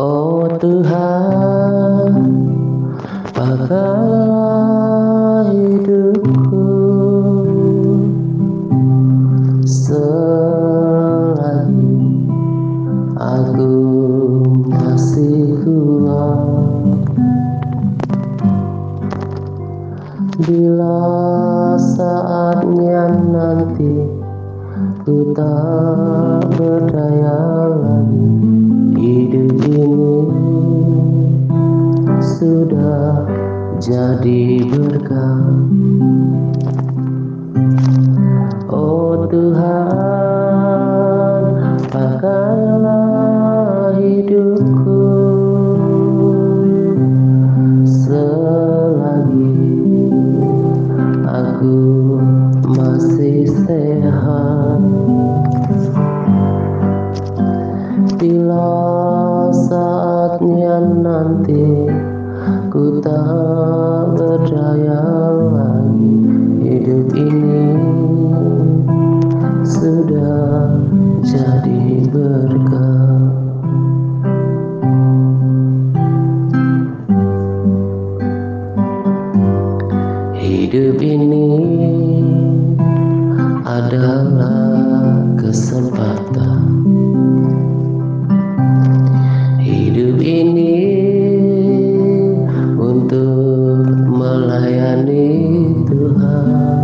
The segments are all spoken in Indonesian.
Oh Tuhan, pakailah hidupku selagi aku masih kuat. Bila saatnya nanti ku tak berdaya lagi, hidup ini sudah jadi berkah. Oh Tuhan, pakailah hidupku selagi aku masih sehat. Bila saatnya nanti ku tak berdaya lagi, hidup ini sudah jadi berkah. Hidup ini adalah kesempatan. Hidup ini untuk melayani Tuhan.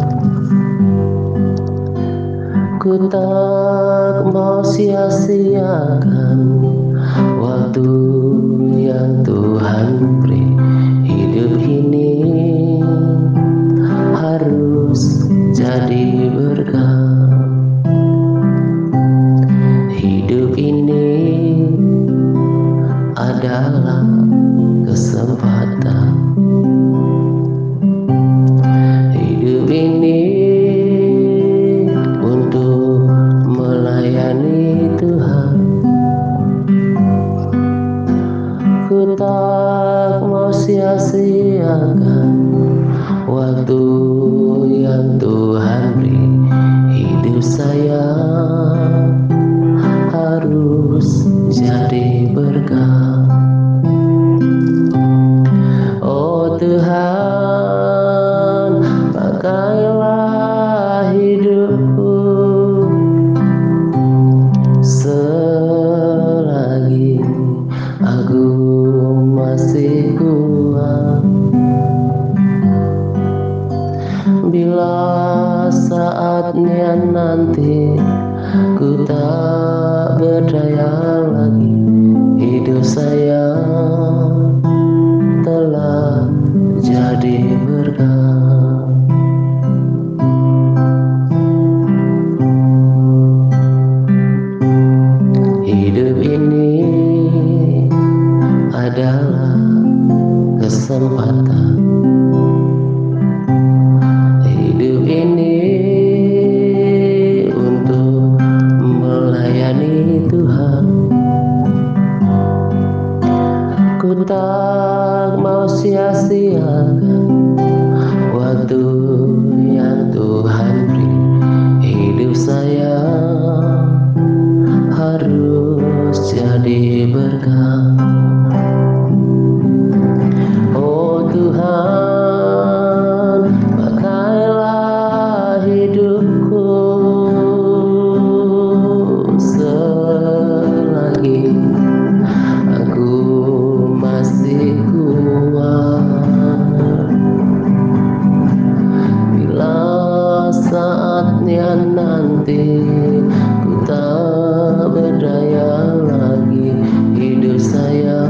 Ku tak mau sia-siakan waktu yang Tuhan beri. Hidup ini harus jadi berkah. Hidup ini adalah kesempatan. Hidup ini untuk melayani Tuhan. Ku tak mau sia-siakan waktu yang Tuhan beri. Hidup saya harus jadi berkah. Oh Tuhan, pakailah hidupku selagi aku masih kuat. Bila saatnya nanti ku tak berdaya lagi, hidup saya telah jadi berkah. Hidup ini adalah kesempatan. Hidup ini untuk melayani Tuhan. Ku tak mau sia-siakan waktu yang Tuhan beri. Hidup saya harus jadi berkah. Oh Tuhan, pakailah hidupku selagi aku masih kuat. Bila saatnya nanti ku tak berdaya lagi, hidup saya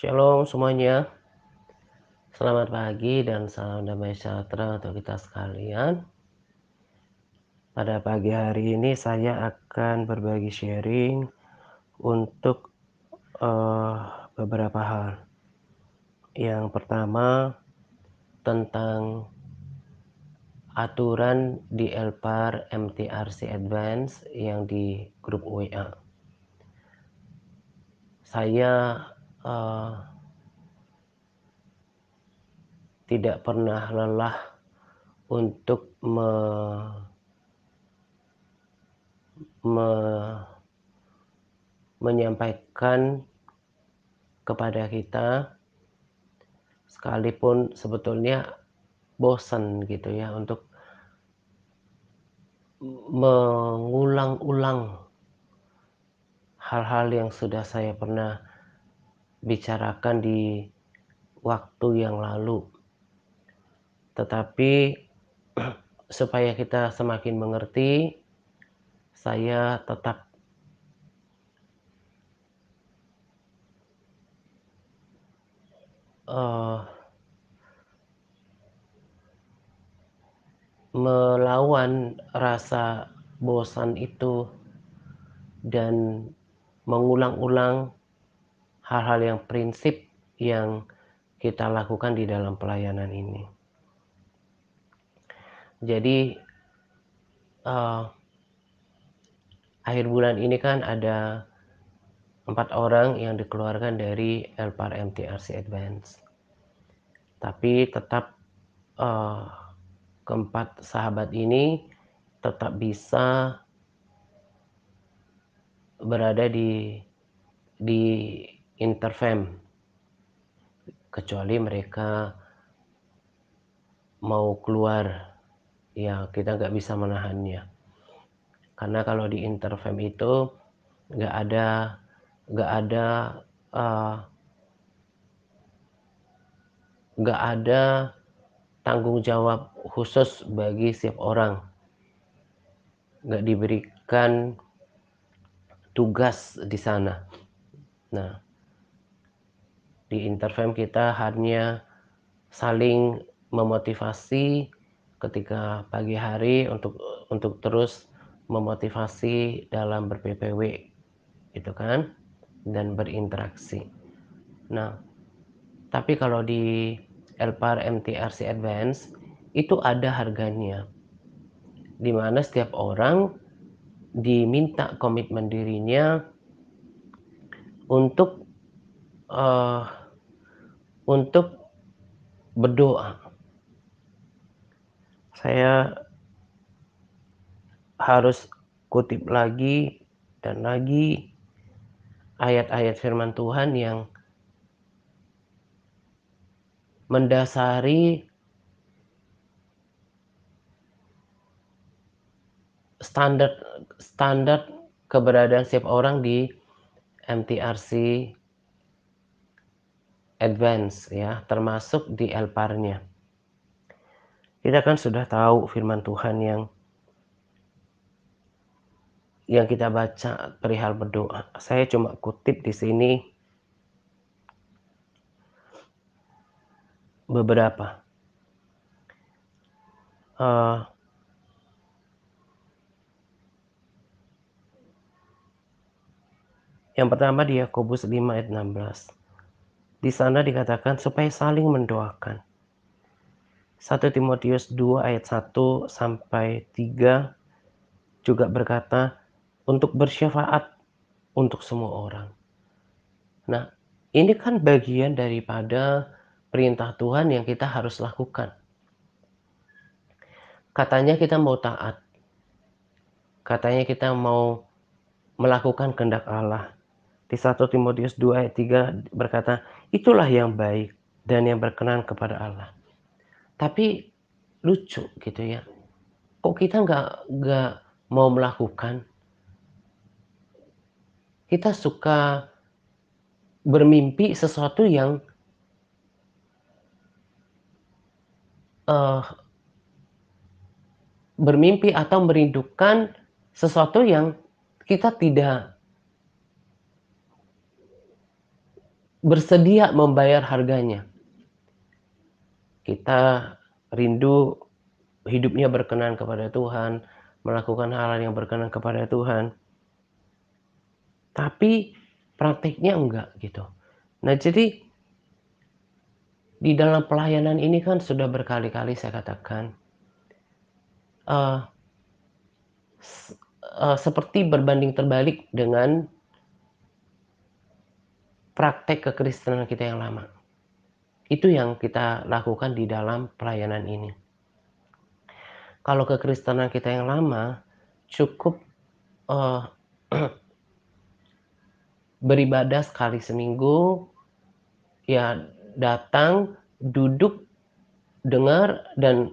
Shalom semuanya, selamat pagi dan salam damai sejahtera untuk kita sekalian. Pada pagi hari ini saya akan berbagi sharing untuk beberapa hal. Yang pertama tentang aturan di Elpar MTRC Advance yang di grup WA. Saya tidak pernah lelah untuk menyampaikan kepada kita, sekalipun sebetulnya bosan gitu ya, untuk mengulang-ulang hal-hal yang sudah saya pernah bicarakan di waktu yang lalu. Tetapi supaya kita semakin mengerti, saya tetap melawan rasa bosan itu dan mengulang-ulang hal-hal yang prinsip yang kita lakukan di dalam pelayanan ini. Jadi akhir bulan ini kan ada 4 orang yang dikeluarkan dari Elpar MTRC Advance. Tapi tetap keempat sahabat ini tetap bisa berada di Interfam, kecuali mereka mau keluar, ya kita nggak bisa menahannya. Karena kalau di Interfam itu nggak ada tanggung jawab khusus bagi setiap orang, nggak diberikan tugas di sana. Nah, di Interfam kita hanya saling memotivasi ketika pagi hari untuk terus memotivasi dalam ber-PPW gitu kan, dan berinteraksi. Nah, tapi kalau di Elpar MTRC Advance itu ada harganya, di mana setiap orang diminta komitmen dirinya untuk berdoa. Saya harus kutip lagi dan lagi ayat-ayat firman Tuhan yang mendasari standar keberadaan setiap orang di MTRC Advance ya, termasuk di Elparnya. Kita kan sudah tahu firman Tuhan yang kita baca perihal berdoa. Saya cuma kutip di sini beberapa. Yang pertama di Yakobus 5 ayat 16. Di sana dikatakan supaya saling mendoakan. 1 Timotius 2 ayat 1 sampai 3 juga berkata untuk bersyafaat untuk semua orang. Nah, ini kan bagian daripada perintah Tuhan yang kita harus lakukan. Katanya kita mau taat. Katanya kita mau melakukan kehendak Allah. Di 1 Timotius 2 ayat 3 berkata, itulah yang baik dan yang berkenan kepada Allah. Tapi lucu gitu ya. Kok kita nggak mau melakukan? Kita suka bermimpi sesuatu yang bermimpi atau merindukan sesuatu yang kita tidak bersedia membayar harganya. Kita rindu hidupnya berkenan kepada Tuhan, melakukan hal-hal yang berkenan kepada Tuhan, tapi praktiknya enggak gitu. Nah, jadi di dalam pelayanan ini kan sudah berkali-kali saya katakan, eee, seperti berbanding terbalik dengan praktek kekristenan kita yang lama. Itu yang kita lakukan di dalam pelayanan ini. Kalau kekristenan kita yang lama, cukup, eee, beribadah sekali seminggu, ya datang, duduk, dengar, dan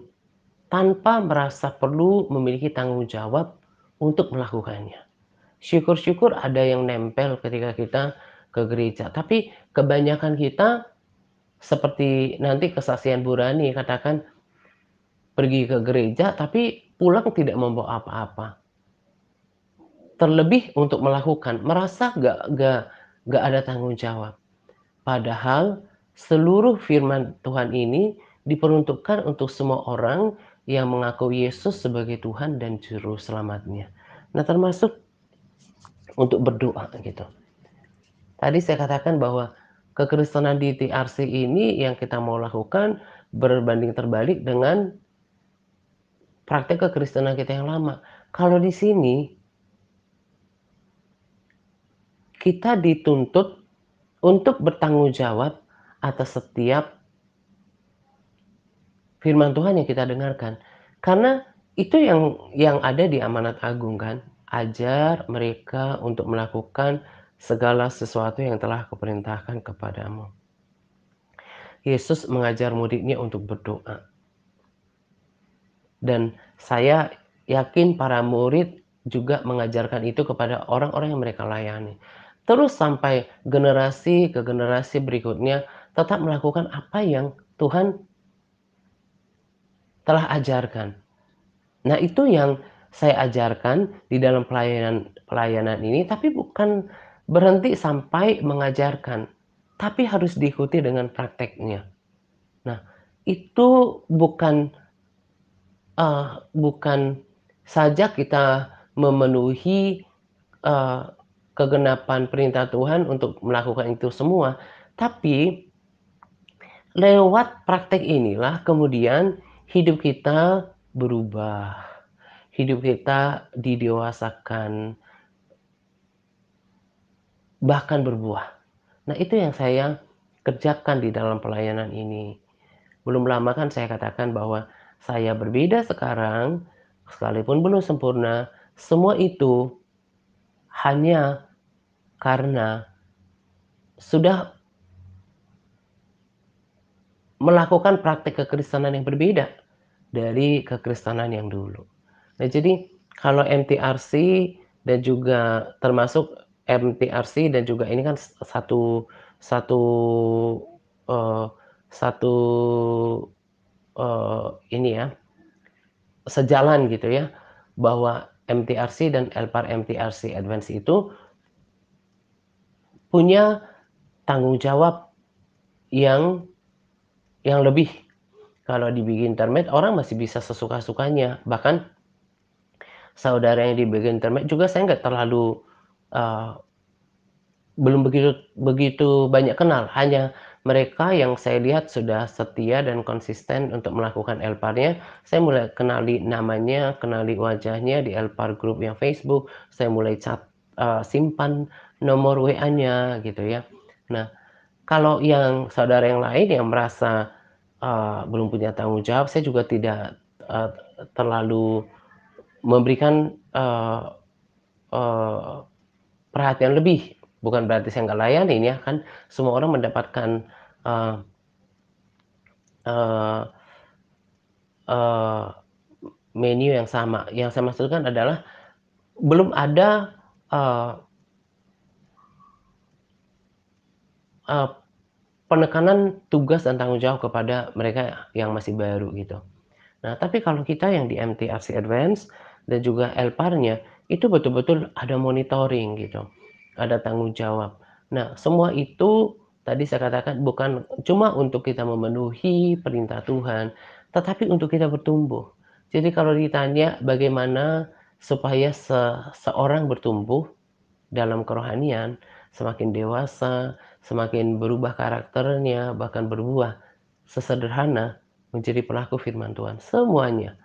tanpa merasa perlu memiliki tanggung jawab untuk melakukannya. Syukur-syukur ada yang nempel ketika kita ke gereja, tapi kebanyakan kita seperti nanti kesaksian Bu Rani katakan, pergi ke gereja tapi pulang tidak membawa apa-apa. Terlebih untuk melakukan, merasa nggak ada tanggung jawab. Padahal seluruh firman Tuhan ini diperuntukkan untuk semua orang yang mengakui Yesus sebagai Tuhan dan juru selamatnya. Nah, termasuk untuk berdoa gitu. Tadi saya katakan bahwa kekristenan di TRC ini yang kita mau lakukan berbanding terbalik dengan praktek kekristenan kita yang lama. Kalau di sini kita dituntut untuk bertanggung jawab atas setiap firman Tuhan yang kita dengarkan. Karena itu yang ada di amanat agung kan, ajar mereka untuk melakukan segala sesuatu yang telah kuperintahkan kepadamu. Yesus mengajar murid-Nya untuk berdoa. Dan saya yakin para murid juga mengajarkan itu kepada orang-orang yang mereka layani. Terus sampai generasi ke generasi berikutnya tetap melakukan apa yang Tuhan telah ajarkan. Nah, itu yang saya ajarkan di dalam pelayanan pelayanan ini, tapi bukan berhenti sampai mengajarkan, tapi harus diikuti dengan prakteknya. Nah, itu bukan saja kita memenuhi, eee, kegenapan perintah Tuhan untuk melakukan itu semua, tapi lewat praktek inilah kemudian hidup kita berubah, hidup kita didewasakan, bahkan berbuah. Nah, itu yang saya kerjakan di dalam pelayanan ini. Belum lama kan saya katakan bahwa saya berbeda sekarang, sekalipun belum sempurna, semua itu hanya karena sudah melakukan praktek kekristenan yang berbeda dari kekristenan yang dulu. Nah, jadi kalau MTRC dan juga termasuk MTRC dan juga ini kan satu satu, eee, satu, ini ya, sejalan gitu ya, bahwa MTRC dan Elpar MTRC Advance itu punya tanggung jawab yang lebih. Kalau di Big Intermediate orang masih bisa sesuka-sukanya, bahkan saudara yang di Big Intermediate juga saya nggak terlalu, eee, belum begitu begitu banyak kenal, hanya mereka yang saya lihat sudah setia dan konsisten untuk melakukan Elparnya, saya mulai kenali namanya, kenali wajahnya di Elpar Group yang Facebook, saya mulai simpan nomor WA-nya gitu ya. Nah, kalau yang saudara yang lain yang merasa, belum punya tanggung jawab, saya juga tidak, eee, terlalu memberikan, eee, perhatian lebih. Bukan berarti saya nggak layanin ya, kan semua orang mendapatkan, eee eee eee, menu yang sama. Yang saya maksudkan adalah belum ada, eee eee, penekanan tugas dan tanggung jawab kepada mereka yang masih baru gitu. Nah, tapi kalau kita yang di MTRC Advance dan juga Elparnya, itu betul-betul ada monitoring gitu, ada tanggung jawab. Nah, semua itu Tadi saya katakan bukan cuma untuk kita memenuhi perintah Tuhan, tetapi untuk kita bertumbuh. Jadi kalau ditanya bagaimana supaya seorang bertumbuh dalam kerohanian, semakin dewasa, semakin berubah karakternya, bahkan berbuah sesederhana menjadi pelaku firman Tuhan. Semuanya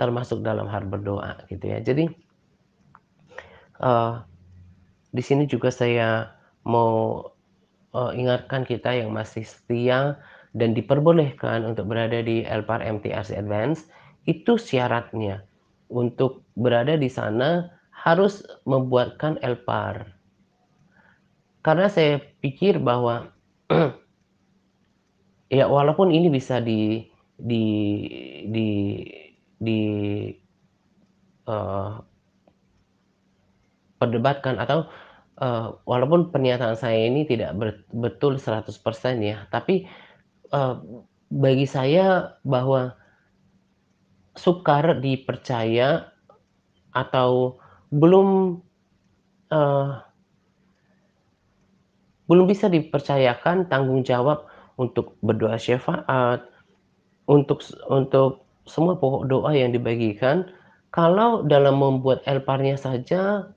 termasuk dalam hal berdoa gitu ya. Jadi, eee, di sini juga saya mau, ingatkan kita yang masih setia dan diperbolehkan untuk berada di Elpar MTRC Advance, itu syaratnya untuk berada di sana harus membuatkan Elpar. Karena saya pikir bahwa ya walaupun ini bisa di di di eee, perdebatkan atau, walaupun pernyataan saya ini tidak betul 100% ya, tapi, eee, bagi saya bahwa sukar dipercaya atau belum, eee, belum bisa dipercayakan tanggung jawab untuk berdoa syafaat, untuk semua pokok doa yang dibagikan, kalau dalam membuat elparnya saja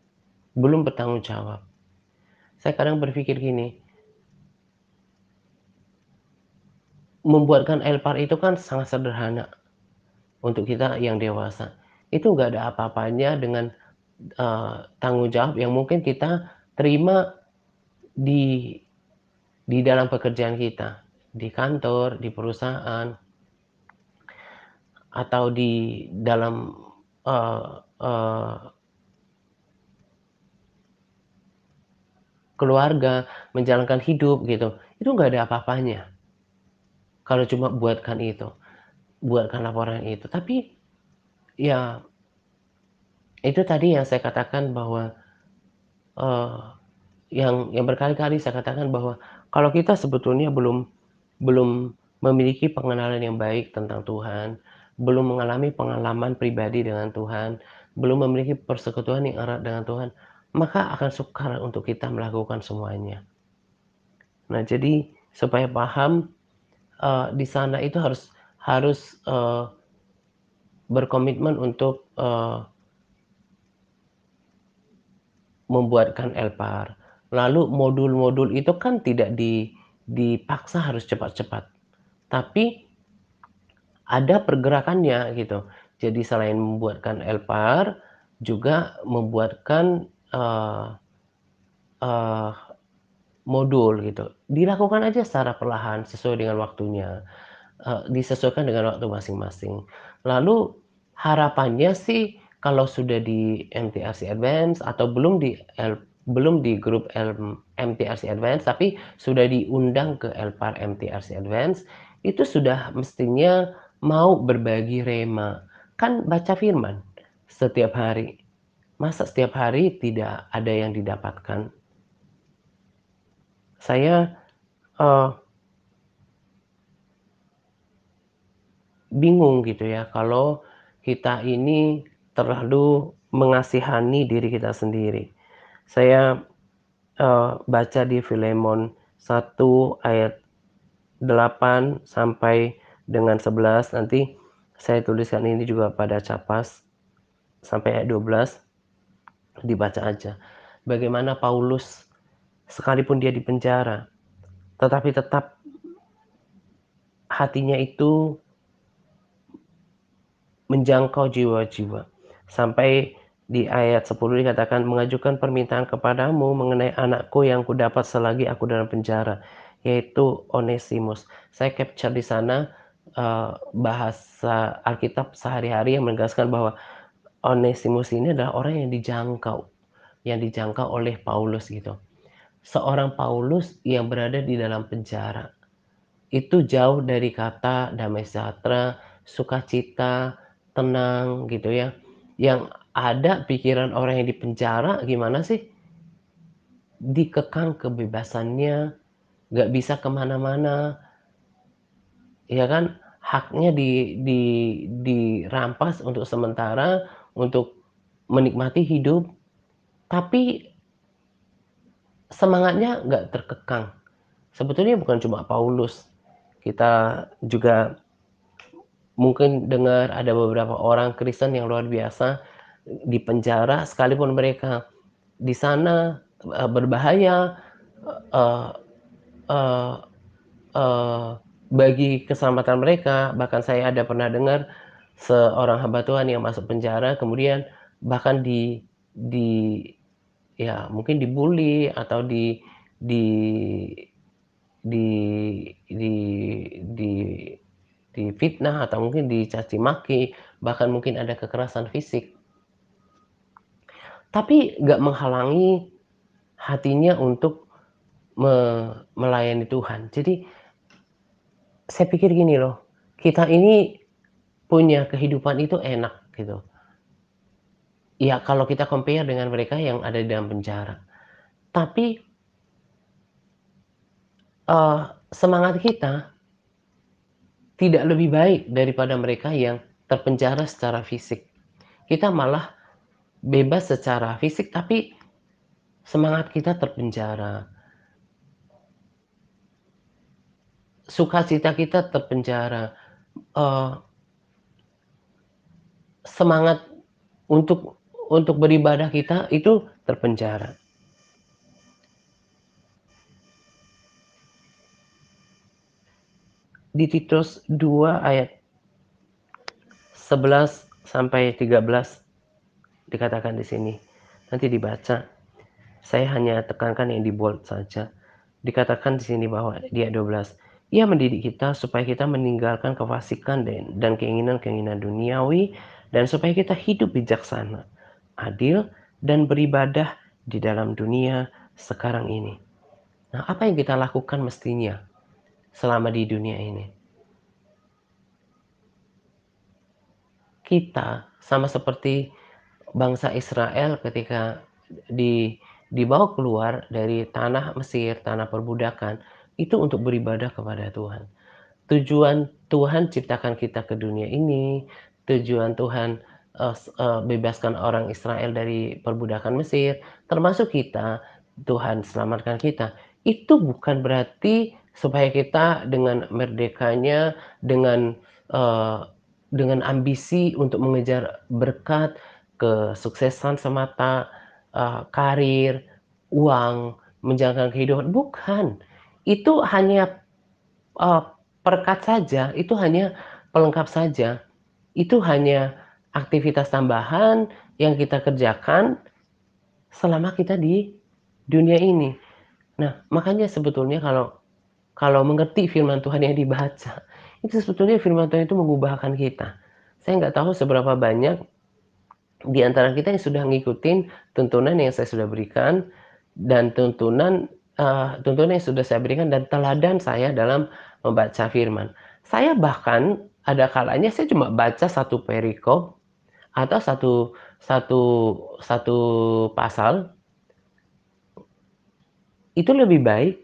belum bertanggung jawab. Saya kadang berpikir gini, membuatkan elpar itu kan sangat sederhana untuk kita yang dewasa. Itu nggak ada apa-apanya dengan, tanggung jawab yang mungkin kita terima di dalam pekerjaan kita, di kantor, di perusahaan, atau di dalam, eee eee, keluarga, menjalankan hidup gitu. Itu nggak ada apa-apanya kalau cuma buatkan itu, buatkan laporan itu. Tapi ya itu tadi yang saya katakan bahwa, eee, yang berkali-kali saya katakan bahwa kalau kita sebetulnya belum belum memiliki pengenalan yang baik tentang Tuhan, belum mengalami pengalaman pribadi dengan Tuhan, belum memiliki persekutuan yang erat dengan Tuhan, maka akan sukar untuk kita melakukan semuanya. Nah, jadi supaya paham, di sana itu harus harus, berkomitmen untuk, membuatkan Elpar. Lalu modul-modul itu kan tidak dipaksa harus cepat-cepat, tapi ada pergerakannya gitu. Jadi selain membuatkan Elpar, juga membuatkan, eee eee, modul gitu. Dilakukan aja secara perlahan sesuai dengan waktunya, disesuaikan dengan waktu masing-masing. Lalu harapannya sih kalau sudah di MTRC Advance atau belum di grup MTRC Advance, tapi sudah diundang ke Elpar MTRC Advance, itu sudah mestinya mau berbagi rema. Kan baca firman setiap hari. Masa setiap hari tidak ada yang didapatkan? Saya, eee, bingung gitu ya kalau kita ini terlalu mengasihani diri kita sendiri. Saya, baca di Filemon 1 ayat 8 sampai dengan 11, nanti saya tuliskan ini juga pada capas sampai ayat 12, dibaca aja. Bagaimana Paulus sekalipun dia di penjara, tetapi tetap hatinya itu menjangkau jiwa-jiwa. Sampai di ayat 10 dikatakan, "Mengajukan permintaan kepadamu mengenai anakku yang kudapat selagi aku dalam penjara, yaitu Onesimus." Saya capture di sana, bahasa Alkitab sehari-hari yang menegaskan bahwa Onesimus ini adalah orang yang dijangkau oleh Paulus gitu. Seorang Paulus yang berada di dalam penjara. Itu jauh dari kata damai sejahtera, sukacita, tenang gitu ya. Yang ada pikiran orang yang di penjara gimana sih? Dikekang kebebasannya, nggak bisa ke mana-mana, ya kan? Haknya dirampas untuk sementara, untuk menikmati hidup, tapi semangatnya nggak terkekang. Sebetulnya bukan cuma Paulus, kita juga mungkin dengar ada beberapa orang Kristen yang luar biasa di penjara sekalipun mereka di sana, berbahaya, eee eee eee, bagi keselamatan mereka. Bahkan saya ada pernah dengar seorang hamba Tuhan yang masuk penjara kemudian bahkan di ya mungkin dibully atau di di di di difitnah atau mungkin dicaci maki, bahkan mungkin ada kekerasan fisik, tapi nggak menghalangi hatinya untuk melayani Tuhan. Jadi saya pikir gini loh, kita ini punya kehidupan itu enak gitu. Ya kalau kita compare dengan mereka yang ada di dalam penjara. Tapi, eee, semangat kita tidak lebih baik daripada mereka yang terpenjara secara fisik. Kita malah bebas secara fisik, tapi semangat kita terpenjara, sukacita kita terpenjara, eee, semangat untuk beribadah kita itu terpenjara. Di Titus 2 ayat 11 sampai 13 dikatakan di sini. Nanti dibaca, saya hanya tekankan yang di-bold saja. Dikatakan di sini bahwa di ayat 12, "Ia mendidik kita supaya kita meninggalkan kefasikan dan keinginan-keinginan duniawi, dan supaya kita hidup bijaksana, adil, dan beribadah di dalam dunia sekarang ini." Nah, apa yang kita lakukan mestinya selama di dunia ini? Kita sama seperti bangsa Israel ketika dibawa keluar dari tanah Mesir, tanah perbudakan, itu untuk beribadah kepada Tuhan. Tujuan Tuhan ciptakan kita ke dunia ini, tujuan Tuhan, bebaskan orang Israel dari perbudakan Mesir, termasuk kita, Tuhan selamatkan kita. Itu bukan berarti supaya kita dengan merdekanya, dengan, eee, dengan ambisi untuk mengejar berkat, kesuksesan semata, karir, uang, menjalankan kehidupan, bukan. Itu hanya Eee, perekat saja, itu hanya pelengkap saja, itu hanya aktivitas tambahan yang kita kerjakan selama kita di dunia ini. Nah, makanya sebetulnya kalau kalau mengerti firman Tuhan yang dibaca, itu sebetulnya firman Tuhan itu mengubahkan kita. Saya nggak tahu seberapa banyak di antara kita yang sudah ngikutin tuntunan yang saya sudah berikan dan tuntunan yang sudah saya berikan dan teladan saya dalam membaca firman. Saya bahkan ada kalanya saya cuma baca satu perikop atau satu satu satu pasal, itu lebih baik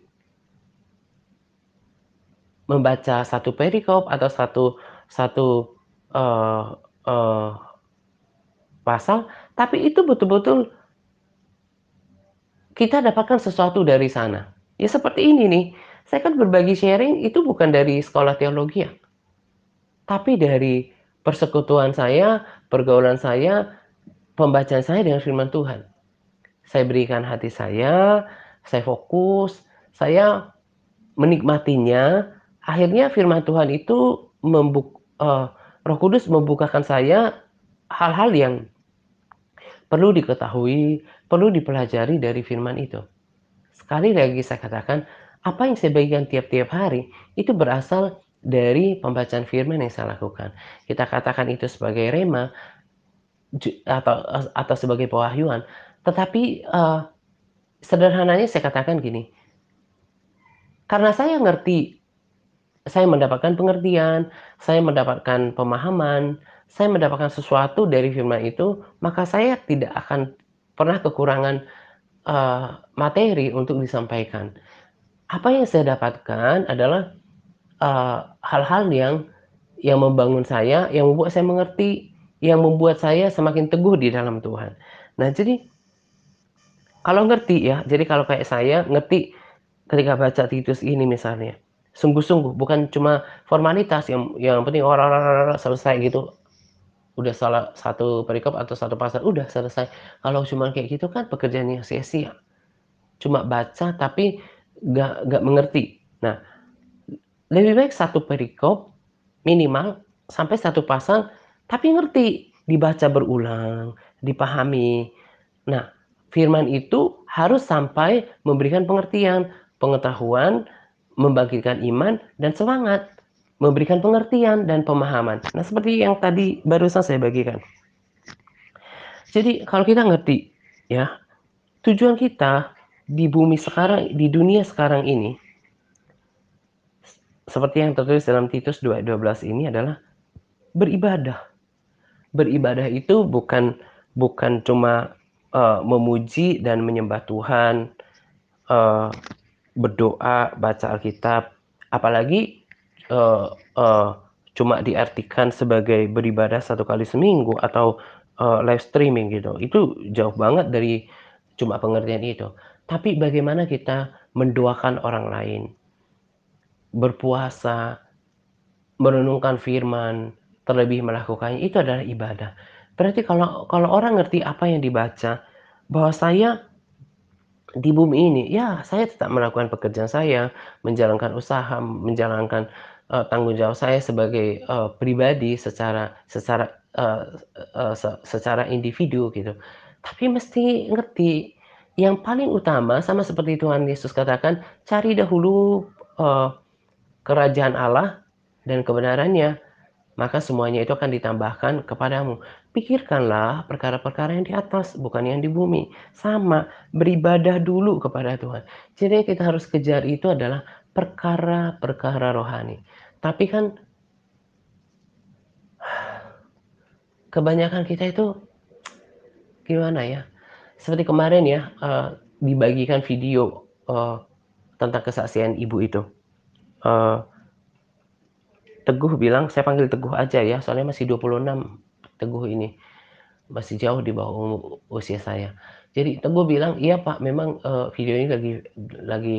membaca satu perikop atau satu satu, eee eee, pasal, tapi itu betul-betul kita dapatkan sesuatu dari sana. Ya seperti ini nih, saya kan berbagi sharing itu bukan dari sekolah teologi ya, tapi dari persekutuan saya, pergaulan saya, pembacaan saya dengan firman Tuhan. Saya berikan hati saya fokus, saya menikmatinya, akhirnya firman Tuhan itu Roh Kudus membukakan saya hal-hal yang perlu diketahui, perlu dipelajari dari firman itu. Sekali lagi saya katakan, apa yang saya bagikan tiap-tiap hari, itu berasal dari pembacaan firman yang saya lakukan. Kita katakan itu sebagai rema atau sebagai pewahyuan, tetapi, sederhananya saya katakan gini, karena saya ngerti, saya mendapatkan pengertian, saya mendapatkan pemahaman, saya mendapatkan sesuatu dari firman itu, maka saya tidak akan pernah kekurangan, materi untuk disampaikan. Apa yang saya dapatkan adalah, hal-hal yang membangun saya, yang membuat saya mengerti, yang membuat saya semakin teguh di dalam Tuhan. Nah, jadi kalau ngerti ya, jadi kalau kayak saya ngerti ketika baca Titus ini misalnya, sungguh-sungguh bukan cuma formalitas yang penting selesai gitu, udah salah satu perikop atau satu pasal, udah selesai. Kalau cuma kayak gitu kan pekerjaannya sia-sia, cuma baca tapi nggak mengerti. Nah, lebih baik satu perikop minimal sampai satu pasal, tapi ngerti, dibaca berulang, dipahami. Nah, firman itu harus sampai memberikan pengertian, pengetahuan, membangkitkan iman dan semangat, memberikan pengertian dan pemahaman. Nah, seperti yang tadi barusan saya bagikan. Jadi kalau kita ngerti, ya, tujuan kita di bumi sekarang, di dunia sekarang ini, seperti yang tertulis dalam Titus 2:12 ini adalah beribadah. Beribadah itu bukan cuma, memuji dan menyembah Tuhan, eee, berdoa, baca Alkitab, apalagi, eee eee, cuma diartikan sebagai beribadah satu kali seminggu atau, live streaming gitu. Itu jauh banget dari cuma pengertian itu. Tapi bagaimana kita mendoakan orang lain, berpuasa, merenungkan firman, terlebih melakukannya, itu adalah ibadah. Berarti kalau kalau orang ngerti apa yang dibaca, bahwa saya di bumi ini, ya saya tetap melakukan pekerjaan saya, menjalankan usaha, menjalankan, tanggung jawab saya sebagai, pribadi secara secara, eee eee, secara individu gitu. Tapi mesti ngerti, yang paling utama sama seperti Tuhan Yesus katakan, "Cari dahulu, eee, kerajaan Allah dan kebenarannya, maka semuanya itu akan ditambahkan kepadamu." Pikirkanlah perkara-perkara yang di atas, bukan yang di bumi. Sama, beribadah dulu kepada Tuhan. Jadi yang kita harus kejar itu adalah perkara-perkara rohani. Tapi kan kebanyakan kita itu gimana ya, seperti kemarin ya, dibagikan video, tentang kesaksian ibu itu. Eee, Teguh bilang, saya panggil Teguh aja ya, soalnya masih 26 Teguh ini. Masih jauh di bawah usia saya. Jadi Teguh bilang, "Iya Pak, memang, video ini lagi,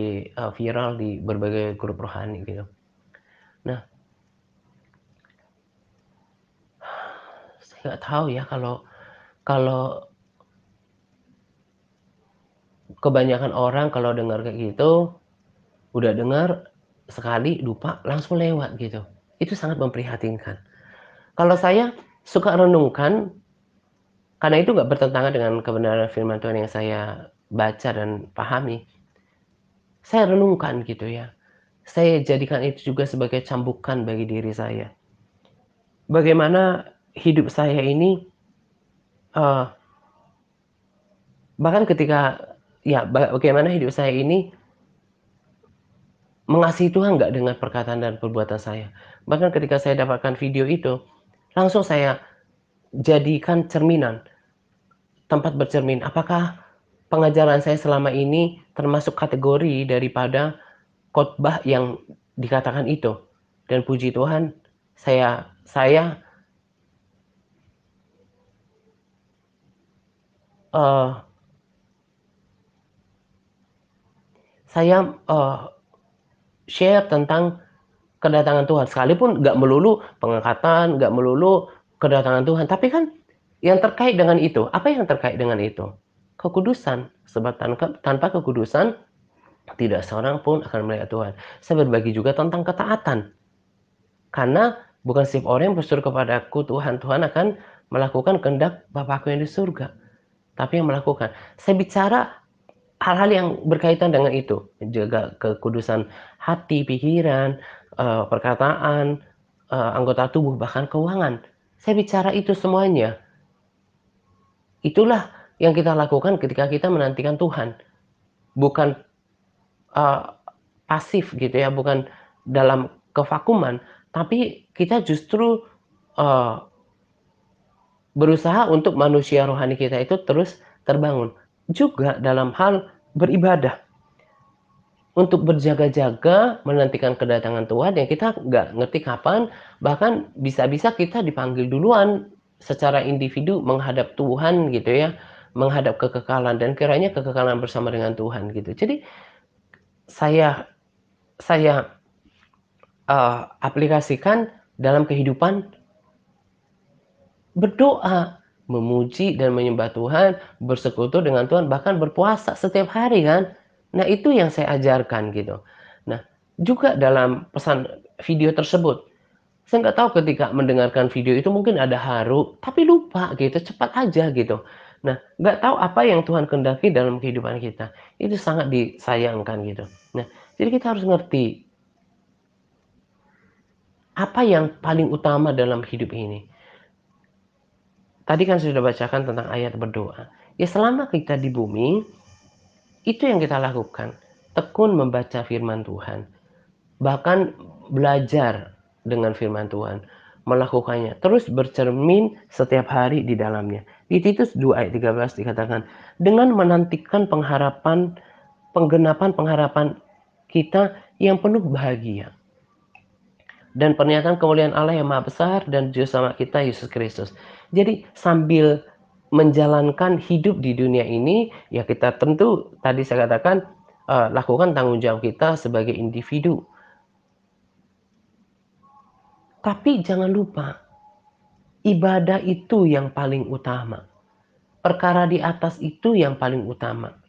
viral di berbagai grup rohani," gitu. Nah, saya nggak tahu ya kalau kalau kebanyakan orang kalau dengar kayak gitu, udah dengar sekali lupa langsung lewat gitu. Itu sangat memprihatinkan. Kalau saya suka renungkan, karena itu nggak bertentangan dengan kebenaran firman Tuhan yang saya baca dan pahami, saya renungkan gitu ya. Saya jadikan itu juga sebagai cambukan bagi diri saya. Bagaimana hidup saya ini, eee, bahkan ketika ya bagaimana hidup saya ini mengasihi Tuhan nggak dengan perkataan dan perbuatan saya. Bahkan ketika saya dapatkan video itu, langsung saya jadikan cerminan, tempat bercermin. Apakah pengajaran saya selama ini termasuk kategori daripada khotbah yang dikatakan itu? Dan puji Tuhan, saya, eee, saya share tentang kedatangan Tuhan, sekalipun nggak melulu pengangkatan, nggak melulu kedatangan Tuhan, tapi kan yang terkait dengan itu, apa yang terkait dengan itu? Kekudusan, sebab tanpa kekudusan tidak seorang pun akan melihat Tuhan. Saya berbagi juga tentang ketaatan, karena bukan setiap orang yang berseru kepadaku, "Tuhan, Tuhan," akan melakukan kehendak Bapakku yang di surga, tapi yang melakukan. Saya bicara hal-hal yang berkaitan dengan itu, menjaga kekudusan hati, pikiran, perkataan, anggota tubuh, bahkan keuangan. Saya bicara itu semuanya. Itulah yang kita lakukan ketika kita menantikan Tuhan. Bukan, eee, pasif gitu ya, bukan dalam kevakuman, tapi kita justru, eee, berusaha untuk manusia rohani kita itu terus terbangun. Juga dalam hal beribadah. Untuk berjaga-jaga menantikan kedatangan Tuhan yang kita nggak ngerti kapan, bahkan bisa-bisa kita dipanggil duluan secara individu menghadap Tuhan gitu ya, menghadap kekekalan dan kiranya kekekalan bersama dengan Tuhan gitu. Jadi saya saya, aplikasikan dalam kehidupan berdoa, memuji dan menyembah Tuhan, bersekutu dengan Tuhan, bahkan berpuasa setiap hari kan. Nah, itu yang saya ajarkan gitu. Nah, juga dalam pesan video tersebut, saya nggak tahu ketika mendengarkan video itu mungkin ada haru, tapi lupa gitu, cepat aja gitu. Nah, nggak tahu apa yang Tuhan kehendaki dalam kehidupan kita. Itu sangat disayangkan gitu. Nah, jadi kita harus ngerti apa yang paling utama dalam hidup ini. Tadi kan sudah bacakan tentang ayat berdoa. Ya selama kita di bumi, itu yang kita lakukan. Tekun membaca firman Tuhan. Bahkan belajar dengan firman Tuhan. Melakukannya. Terus bercermin setiap hari di dalamnya. Di Titus 2 ayat 13 dikatakan, dengan menantikan penggenapan pengharapan kita yang penuh bahagia. Dan pernyataan kemuliaan Allah yang maha besar dan juru selamat kita Yesus Kristus. Jadi sambil menjalankan hidup di dunia ini, ya kita tentu tadi saya katakan lakukan tanggung jawab kita sebagai individu. Tapi jangan lupa, ibadah itu yang paling utama. Perkara di atas itu yang paling utama.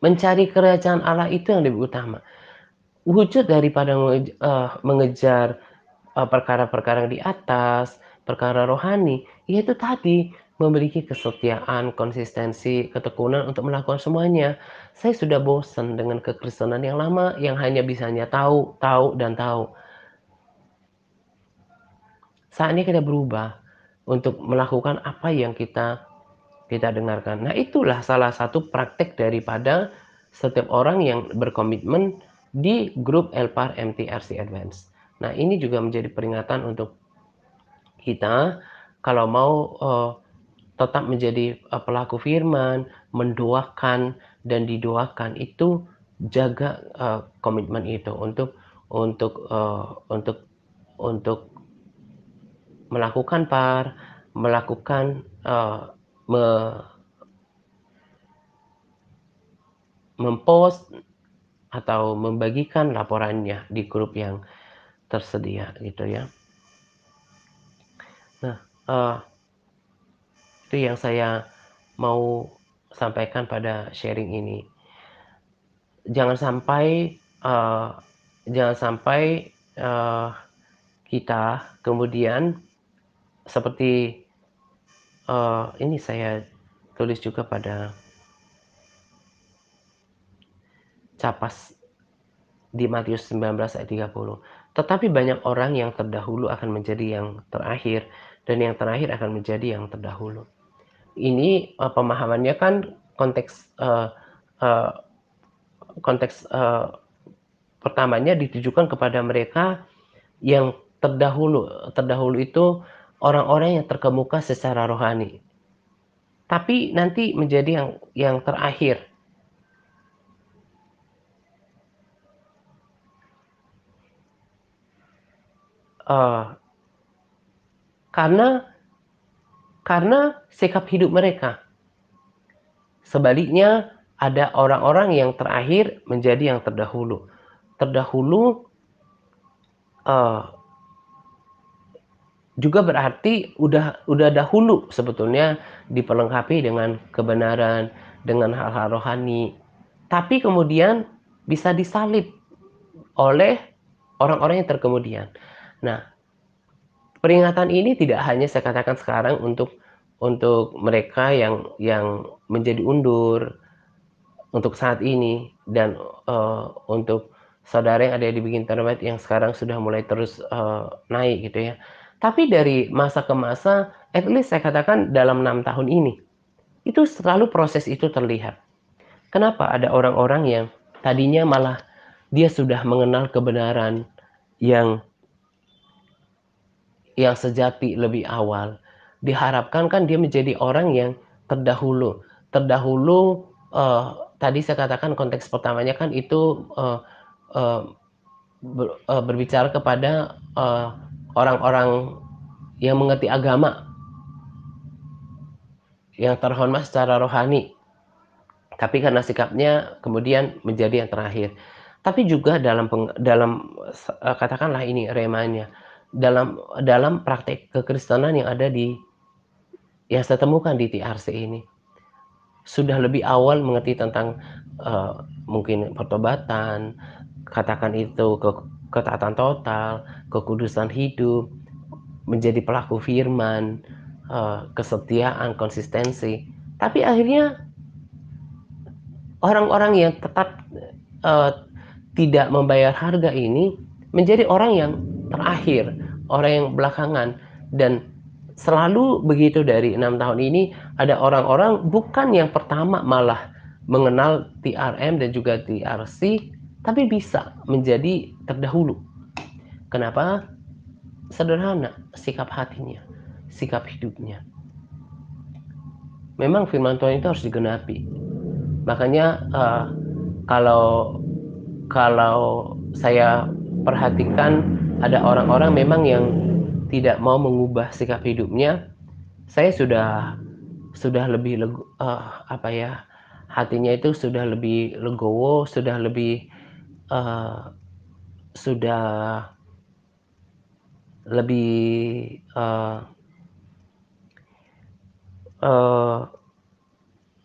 Mencari kerajaan Allah itu yang lebih utama. Wujud daripada mengejar perkara-perkara yang di atas, perkara rohani, yaitu tadi memiliki kesetiaan, konsistensi, ketekunan untuk melakukan semuanya. Saya sudah bosan dengan kekristenan yang lama yang hanya bisanya tahu, tahu, dan tahu. Saatnya kita berubah untuk melakukan apa yang kita dengarkan. Nah, itulah salah satu praktek daripada setiap orang yang berkomitmen di grup Elpar MTRC Advance. Nah, ini juga menjadi peringatan untuk kita kalau mau tetap menjadi pelaku firman, mendoakan dan didoakan itu jaga komitmen itu untuk untuk untuk melakukan melakukan me mempost atau membagikan laporannya di grup yang tersedia gitu ya. Nah, itu yang saya mau sampaikan pada sharing ini. Jangan sampai, eee, jangan sampai, kita kemudian seperti, ini saya tulis juga pada Capas di Matius 19 ayat 30. Tetapi banyak orang yang terdahulu akan menjadi yang terakhir, dan yang terakhir akan menjadi yang terdahulu. Ini, pemahamannya kan konteks, eee, konteks, pertamanya ditujukan kepada mereka yang terdahulu. Terdahulu itu orang-orang yang terkemuka secara rohani. Tapi nanti menjadi yang terakhir, eee, karena sikap hidup mereka. Sebaliknya, ada orang-orang yang terakhir menjadi yang terdahulu. Terdahulu, eee, juga berarti udah dahulu sebetulnya diperlengkapi dengan kebenaran, dengan hal-hal rohani. Tapi kemudian bisa disalib oleh orang-orang yang terkemudian. Nah, peringatan ini tidak hanya saya katakan sekarang untuk mereka yang menjadi undur, untuk saat ini dan, untuk saudara yang ada di Big Internet yang sekarang sudah mulai terus, naik gitu ya. Tapi dari masa ke masa, at least saya katakan dalam 6 tahun ini, itu selalu proses itu terlihat. Kenapa? Ada orang-orang yang tadinya malah dia sudah mengenal kebenaran yang sejati lebih awal. Diharapkan kan dia menjadi orang yang terdahulu. Terdahulu, tadi saya katakan konteks pertamanya kan itu, eee, berbicara kepada, orang-orang yang mengerti agama, yang terhormat secara rohani. Tapi karena sikapnya kemudian menjadi yang terakhir. Tapi juga katakanlah ini remanya, dalam praktek kekristenan yang saya temukan di TRC ini, sudah lebih awal mengerti tentang, eee, mungkin pertobatan, katakan itu ketaatan total, kekudusan hidup, menjadi pelaku firman, kesetiaan, konsistensi. Tapi akhirnya orang-orang yang tetap, eee, tidak membayar harga ini menjadi orang yang terakhir, orang yang belakangan, dan selalu begitu dari 6 tahun ini ada orang-orang bukan yang pertama malah mengenal TRM dan juga TRC, tapi bisa menjadi terdahulu. Kenapa? Sederhana, sikap hatinya, sikap hidupnya. Memang firman Tuhan itu harus digenapi. Makanya, kalau kalau saya perhatikan ada orang-orang memang yang tidak mau mengubah sikap hidupnya, saya sudah lebih apa ya, hatinya itu sudah lebih legowo, eee, sudah lebih, eee,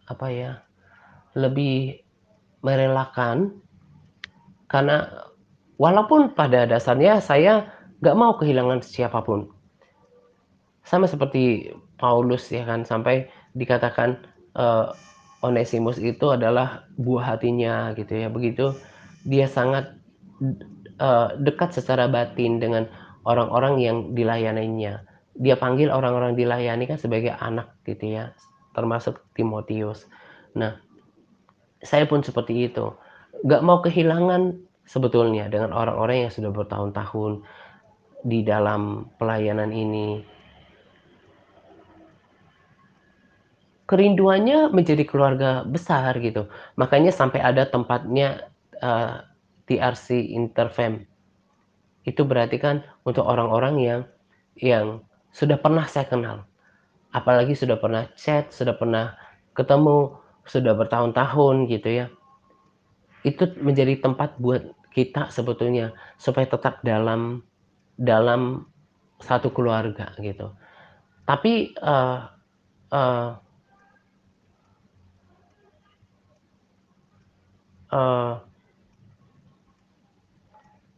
apa ya, lebih merelakan karena walaupun pada dasarnya saya nggak mau kehilangan siapapun. Sama seperti Paulus ya kan, sampai dikatakan, eee, Onesimus itu adalah buah hatinya gitu ya. Begitu dia sangat dekat secara batin dengan orang-orang yang dilayaninya. Dia panggil orang-orang dilayani kan sebagai anak gitu ya, termasuk Timotius. Nah, saya pun seperti itu, nggak mau kehilangan sebetulnya dengan orang-orang yang sudah bertahun-tahun di dalam pelayanan ini. Kerinduannya menjadi keluarga besar gitu. Makanya sampai ada tempatnya, TRC Interfam. Itu berarti kan untuk orang-orang yang sudah pernah saya kenal, apalagi sudah pernah chat, sudah pernah ketemu, sudah bertahun-tahun gitu ya. Itu menjadi tempat buat kita sebetulnya supaya tetap dalam dalam satu keluarga gitu. Tapi, eee eee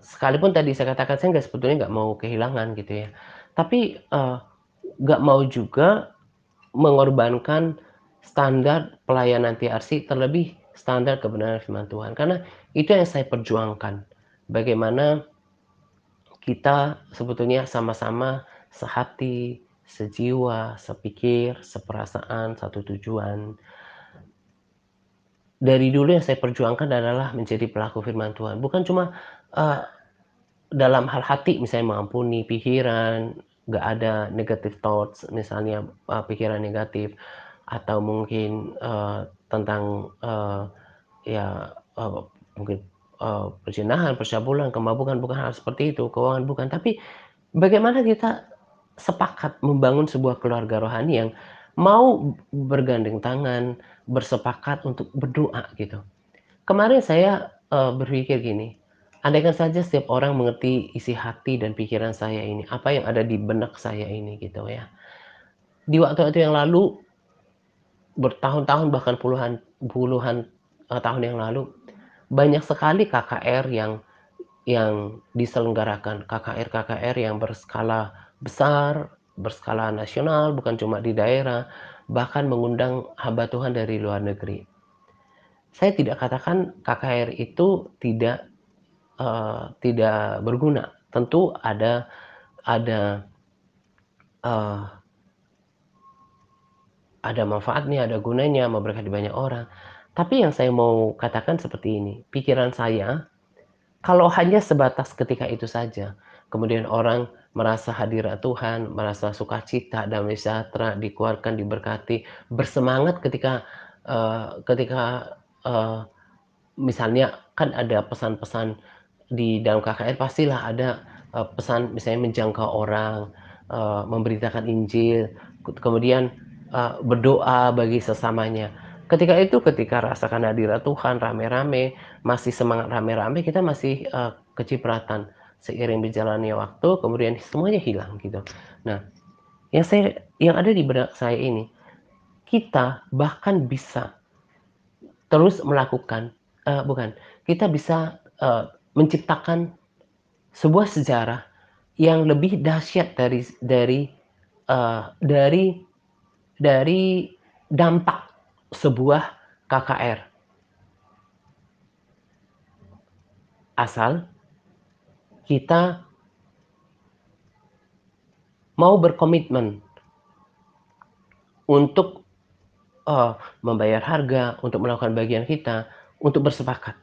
sekalipun tadi saya katakan saya sebetulnya nggak mau kehilangan gitu ya, tapi, nggak mau juga mengorbankan standar pelayanan TRC, terlebih standar kebenaran firman Tuhan. Karena itu yang saya perjuangkan. Bagaimana kita sebetulnya sama-sama sehati, sejiwa, sepikir, seperasaan, satu tujuan. Dari dulu yang saya perjuangkan adalah menjadi pelaku firman Tuhan, bukan cuma, eee, dalam hal hati misalnya mengampuni pikiran, nggak ada negative thoughts misalnya, pikiran negatif atau mungkin, tentang, ya, mungkin, perzinahan, percabulan, kemabukan, bukan hal seperti itu, keuangan bukan. Tapi bagaimana kita sepakat membangun sebuah keluarga rohani yang mau bergandeng tangan, bersepakat untuk berdoa gitu. Kemarin saya, berpikir gini, andaikan saja setiap orang mengerti isi hati dan pikiran saya ini, apa yang ada di benak saya ini gitu ya. Di waktu-waktu yang lalu, bertahun-tahun bahkan puluhan puluhan, tahun yang lalu, banyak sekali KKR yang diselenggarakan, KKR-KKR yang berskala besar, berskala nasional, bukan cuma di daerah, bahkan mengundang hamba Tuhan dari luar negeri. Saya tidak katakan KKR itu tidak berguna. Tentu ada, eee, ada manfaatnya, ada gunanya, memberkati banyak orang. Tapi yang saya mau katakan seperti ini, pikiran saya kalau hanya sebatas ketika itu saja, kemudian orang merasa hadirat Tuhan, merasa sukacita, damai sejahtera, dikuatkan, diberkati, bersemangat ketika, eee, misalnya kan ada pesan-pesan di dalam KKR pastilah ada, pesan misalnya menjangkau orang, memberitakan Injil, kemudian, berdoa bagi sesamanya. Ketika rasakan hadirat Tuhan rame-rame, masih semangat rame-rame, kita masih, kecipratan. Seiring berjalannya waktu, kemudian semuanya hilang gitu. Nah, yang ada di benak saya ini, kita bahkan bisa terus melakukan bukan, kita bisa, menciptakan sebuah sejarah yang lebih dahsyat dari dari dampak sebuah KKR, asal kita mau berkomitmen untuk, eee, membayar harga, untuk melakukan bagian kita, untuk bersepakat.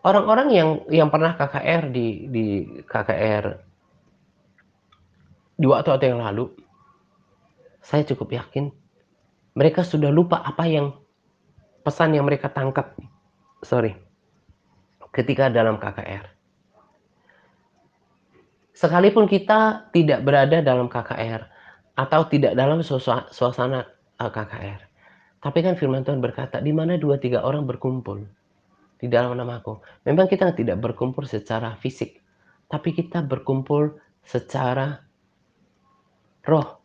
Orang-orang yang pernah KKR di KKR di waktu-waktu yang lalu, saya cukup yakin mereka sudah lupa apa yang pesan yang mereka tangkap, sorry, ketika dalam KKR. Sekalipun kita tidak berada dalam KKR atau tidak dalam suasana, KKR, tapi kan firman Tuhan berkata, "Di mana 2, 3 orang berkumpul di dalam namaku." Memang kita tidak berkumpul secara fisik, tapi kita berkumpul secara roh,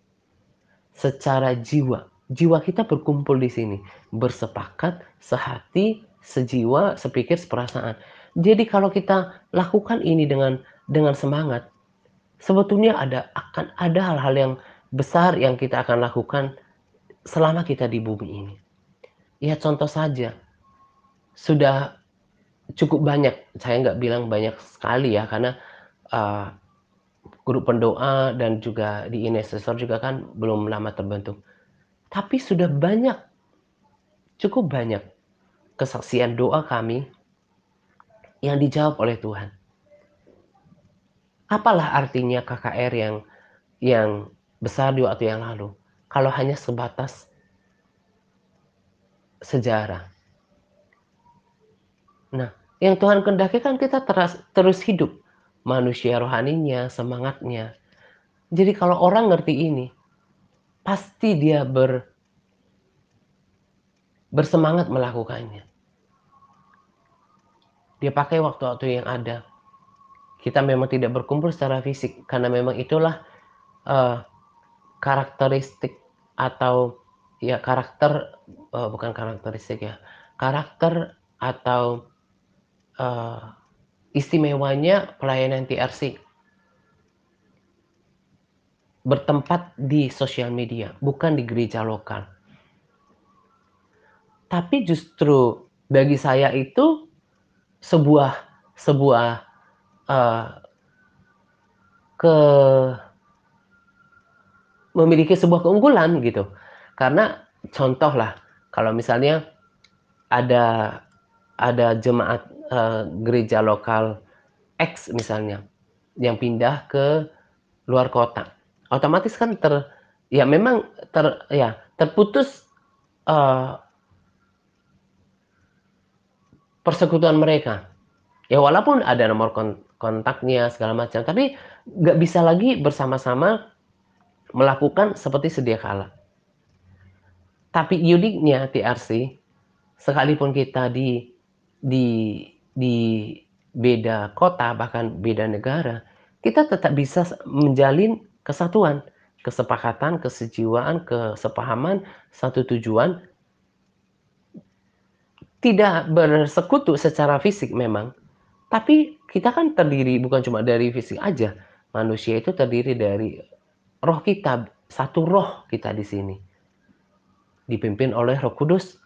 secara jiwa. Jiwa kita berkumpul di sini, bersepakat, sehati, sejiwa, sepikir, seperasaan. Jadi kalau kita lakukan ini dengan semangat, sebetulnya akan ada hal-hal yang besar yang kita akan lakukan selama kita di bumi ini. Ya contoh saja, sudah cukup banyak, saya nggak bilang banyak sekali ya, karena, eee, grup pendoa dan juga di Intercessor juga kan belum lama terbentuk. Tapi sudah banyak, cukup banyak kesaksian doa kami yang dijawab oleh Tuhan. Apalah artinya KKR yang besar di waktu yang lalu, kalau hanya sebatas sejarah. Nah, yang Tuhan kehendaki kan kita terus hidup, manusia rohaninya, semangatnya. Jadi kalau orang ngerti ini, pasti dia bersemangat melakukannya. Dia pakai waktu-waktu yang ada. Kita memang tidak berkumpul secara fisik, karena memang itulah, eee, karakteristik atau ya bukan karakteristik ya, karakter atau, eee, istimewanya pelayanan TRC, bertempat di sosial media, bukan di gereja lokal. Tapi justru bagi saya itu sebuah sebuah, eee, ke memiliki sebuah keunggulan gitu. Karena contohlah, kalau misalnya ada jemaat, gereja lokal X misalnya, yang pindah ke luar kota, otomatis kan ya memang terputus, eee, persekutuan mereka. Ya walaupun ada nomor kontaknya segala macam, tapi nggak bisa lagi bersama-sama melakukan seperti sedia kala. Tapi uniknya TRC, sekalipun kita di di beda kota, bahkan beda negara, kita tetap bisa menjalin kesatuan, kesepakatan, kesejiwaan, kesepahaman, satu tujuan, tidak bersekutu secara fisik memang, tapi kita kan terdiri bukan cuma dari fisik aja, manusia itu terdiri dari roh kita, satu roh kita di sini, dipimpin oleh Roh Kudus,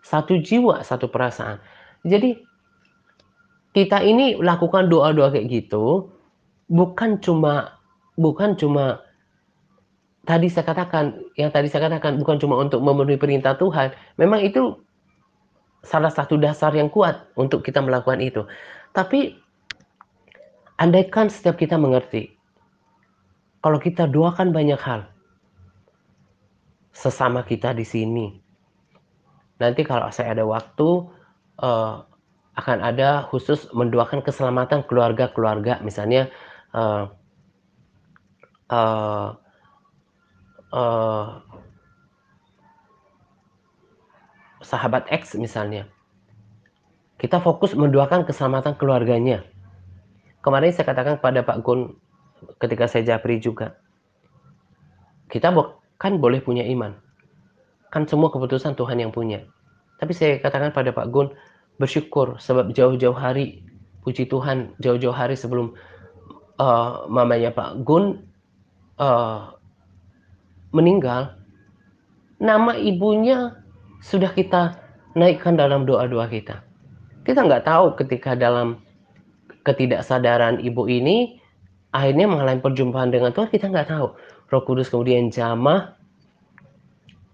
satu jiwa, satu perasaan. Jadi kita ini lakukan doa-doa kayak gitu, bukan cuma bukan cuma tadi saya katakan bukan cuma untuk memenuhi perintah Tuhan, memang itu salah satu dasar yang kuat untuk kita melakukan itu. Tapi andaikan setiap kita mengerti, kalau kita doakan banyak hal, sesama kita di sini, nanti kalau saya ada waktu, eee, akan ada khusus mendoakan keselamatan keluarga-keluarga, misalnya, eee eee eee, sahabat X misalnya, kita fokus mendoakan keselamatan keluarganya. Kemarin saya katakan kepada Pak Gun ketika saya japri juga, kita kan boleh punya iman, kan semua keputusan Tuhan yang punya. Tapi saya katakan pada Pak Gun, bersyukur sebab jauh-jauh hari, puji Tuhan, jauh-jauh hari sebelum mamanya Pak Gun meninggal, nama ibunya sudah kita naikkan dalam doa-doa kita. Kita nggak tahu ketika dalam ketidaksadaran ibu ini akhirnya mengalami perjumpaan dengan Tuhan, kita nggak tahu. Roh Kudus kemudian jamah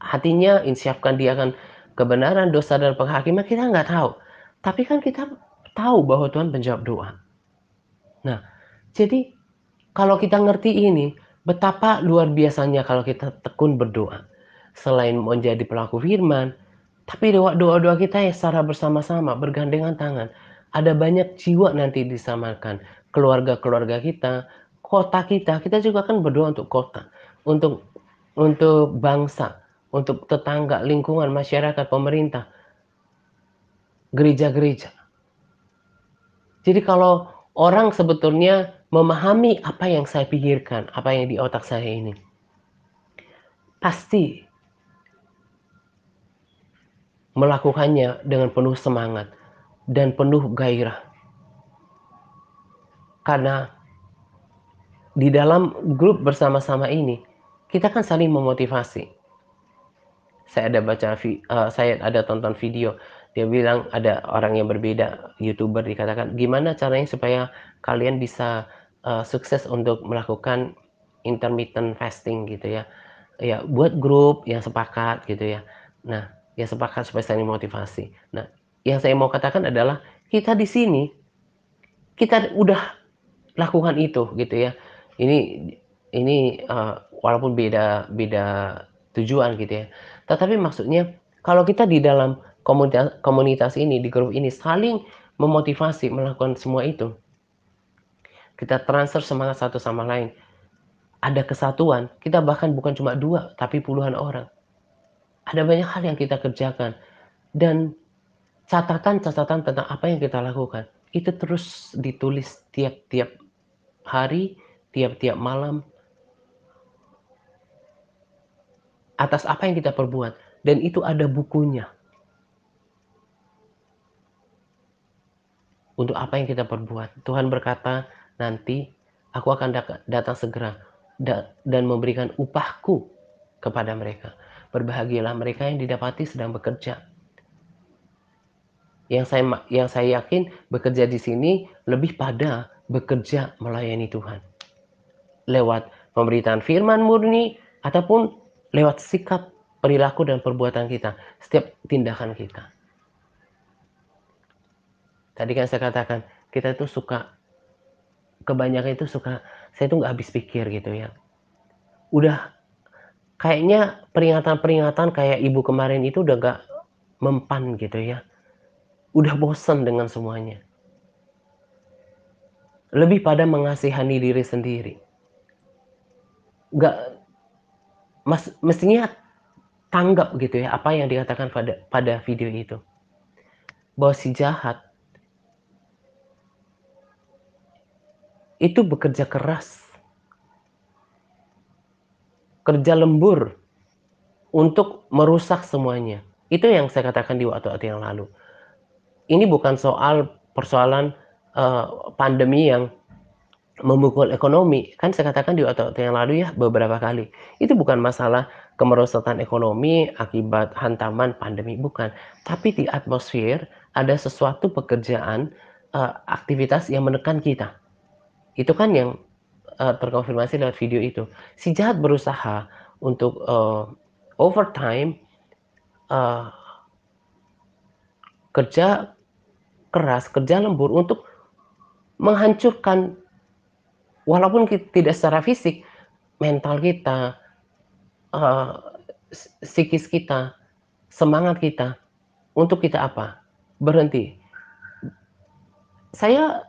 hatinya, insyafkan dia akan kebenaran, dosa, dan penghakiman, kita nggak tahu. Tapi kan kita tahu bahwa Tuhan menjawab doa. Nah, jadi kalau kita ngerti ini, betapa luar biasanya kalau kita tekun berdoa. Selain menjadi pelaku firman, tapi doa-doa kita ya secara bersama-sama, bergandengan tangan. Ada banyak jiwa nanti diselamatkan. Keluarga-keluarga kita, kota kita juga kan berdoa untuk kota, untuk bangsa, untuk tetangga, lingkungan, masyarakat, pemerintah, gereja-gereja. Jadi kalau orang sebetulnya memahami apa yang saya pikirkan, apa yang di otak saya ini, pasti melakukannya dengan penuh semangat dan penuh gairah. Karena di dalam grup bersama-sama ini, kita kan saling memotivasi. Saya ada tonton video, dia bilang ada orang yang berbeda, YouTuber dikatakan, gimana caranya supaya kalian bisa sukses untuk melakukan intermittent fasting gitu ya. Ya, buat grup yang sepakat gitu ya. Nah, yang sepakat supaya saling motivasi. Nah, yang saya mau katakan adalah kita di sini, kita udah lakukan itu gitu ya. Ini walaupun beda beda tujuan gitu ya. Tetapi maksudnya kalau kita di dalam komunitas ini, di grup ini saling memotivasi melakukan semua itu, kita transfer semangat satu sama lain. Ada kesatuan, kita bahkan bukan cuma 2, tapi puluhan orang. Ada banyak hal yang kita kerjakan dan catatan-catatan tentang apa yang kita lakukan itu terus ditulis tiap-tiap hari, tiap-tiap malam atas apa yang kita perbuat dan itu ada bukunya untuk apa yang kita perbuat. Tuhan berkata, "Nanti aku akan datang segera dan memberikan upahku kepada mereka. Berbahagialah mereka yang didapati sedang bekerja." Yang saya yakin bekerja di sini lebih pada bekerja melayani Tuhan. Lewat pemberitaan firman murni ataupun lewat sikap, perilaku dan perbuatan kita, setiap tindakan kita. Tadi kan saya katakan, kita itu kebanyakan itu saya tuh nggak habis pikir gitu ya. Udah kayaknya peringatan-peringatan kayak ibu kemarin itu udah nggak mempan gitu ya. Udah bosen dengan semuanya. Lebih pada mengasihani diri sendiri. Nggak, mestinya tanggap gitu ya apa yang dikatakan pada video itu. Bahwa si jahat itu bekerja keras, kerja lembur untuk merusak semuanya. Itu yang saya katakan di waktu-waktu yang lalu. Ini bukan soal persoalan pandemi yang memukul ekonomi. Kan saya katakan di waktu-waktu yang lalu ya beberapa kali. Itu bukan masalah kemerosotan ekonomi akibat hantaman pandemi, bukan. Tapi di atmosfer ada sesuatu pekerjaan, aktivitas yang menekan kita. Itu kan yang terkonfirmasi lewat video itu. Si jahat berusaha untuk overtime, uh, kerja keras, kerja lembur untuk menghancurkan walaupun tidak secara fisik, mental kita, uh, psikis kita, semangat kita, untuk kita apa? Berhenti. Saya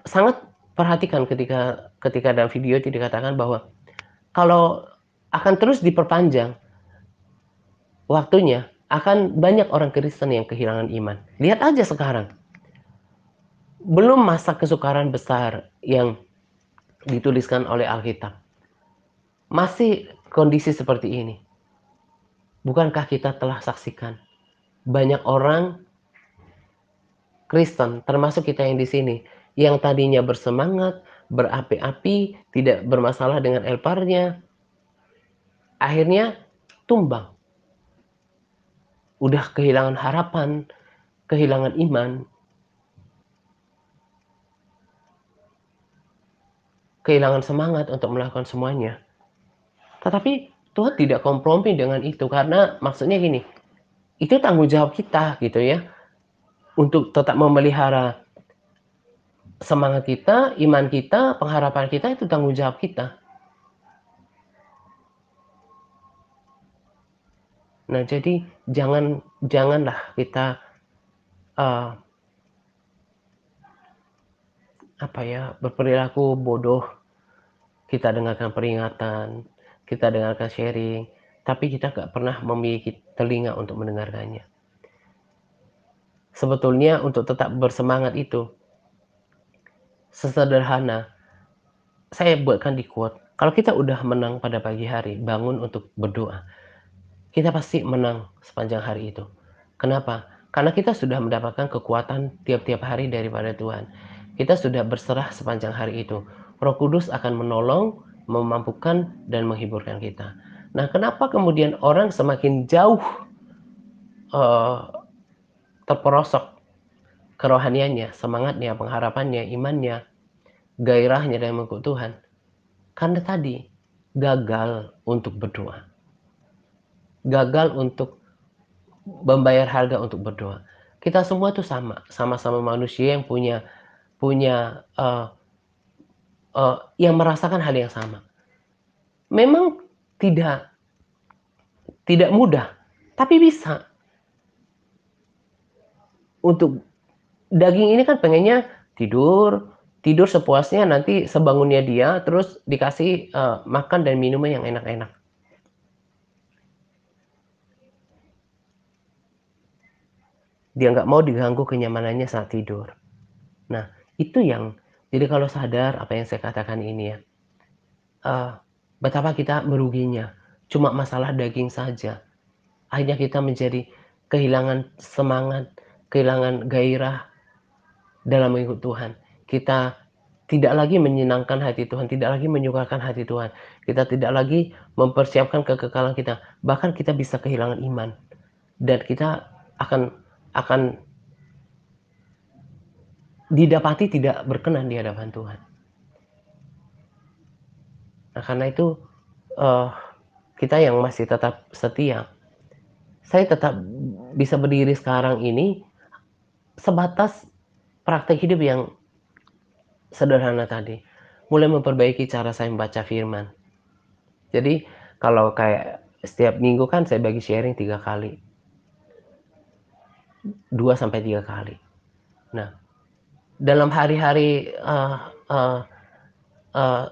sangat perhatikan ketika dalam video itu dikatakan bahwa kalau akan terus diperpanjang waktunya, Akan banyak orang Kristen yang kehilangan iman. Lihat aja sekarang, belum masa kesukaran besar yang dituliskan oleh Alkitab, masih kondisi seperti ini. Bukankah kita telah saksikan banyak orang Kristen, termasuk kita yang di sini, yang tadinya bersemangat, berapi-api, tidak bermasalah dengan elparnya, akhirnya tumbang. Udah kehilangan harapan, kehilangan iman, kehilangan semangat untuk melakukan semuanya. Tetapi Tuhan tidak kompromi dengan itu karena maksudnya gini, itu tanggung jawab kita gitu ya, untuk tetap memelihara semangat kita, iman kita, pengharapan kita itu tanggung jawab kita. Nah jadi janganlah kita, eee, berperilaku bodoh. Kita dengarkan peringatan, kita dengarkan sharing, tapi kita nggak pernah memiliki telinga untuk mendengarkannya. Sebetulnya untuk tetap bersemangat itu sesederhana, saya buatkan di quote, kalau kita udah menang pada pagi hari, bangun untuk berdoa, kita pasti menang sepanjang hari itu. Kenapa? Karena kita sudah mendapatkan kekuatan tiap-tiap hari daripada Tuhan. Kita sudah berserah sepanjang hari itu. Roh Kudus akan menolong, memampukan, dan menghiburkan kita. Nah, kenapa kemudian orang semakin jauh uh, terperosok kerohaniannya, semangatnya, pengharapannya, imannya, gairahnya dalam mengikut Tuhan? Karena tadi gagal untuk berdoa, gagal untuk membayar harga untuk berdoa. Kita semua tuh sama, sama-sama manusia yang punya punya, yang merasakan hal yang sama. Memang tidak tidak mudah, tapi bisa. Untuk daging ini kan pengennya tidur, tidur sepuasnya, nanti sebangunnya dia, terus dikasih, makan dan minuman yang enak-enak. Dia nggak mau diganggu kenyamanannya saat tidur. Nah, itu yang jadi kalau sadar apa yang saya katakan ini ya, eee, betapa kita meruginya, cuma masalah daging saja. Akhirnya kita menjadi kehilangan semangat, kehilangan gairah dalam mengikut Tuhan. Kita tidak lagi menyenangkan hati Tuhan, tidak lagi menyukakan hati Tuhan. Kita tidak lagi mempersiapkan kekekalan kita, bahkan kita bisa kehilangan iman dan kita akan akan didapati tidak berkenan di hadapan Tuhan. Nah, karena itu, eee, kita yang masih tetap setia, saya tetap bisa berdiri sekarang ini sebatas praktek hidup yang sederhana tadi. Mulai memperbaiki cara saya membaca firman. Jadi, kalau kayak setiap minggu kan saya bagi sharing 3 kali, 2 sampai 3 kali. Nah, dalam hari-hari, eee eee,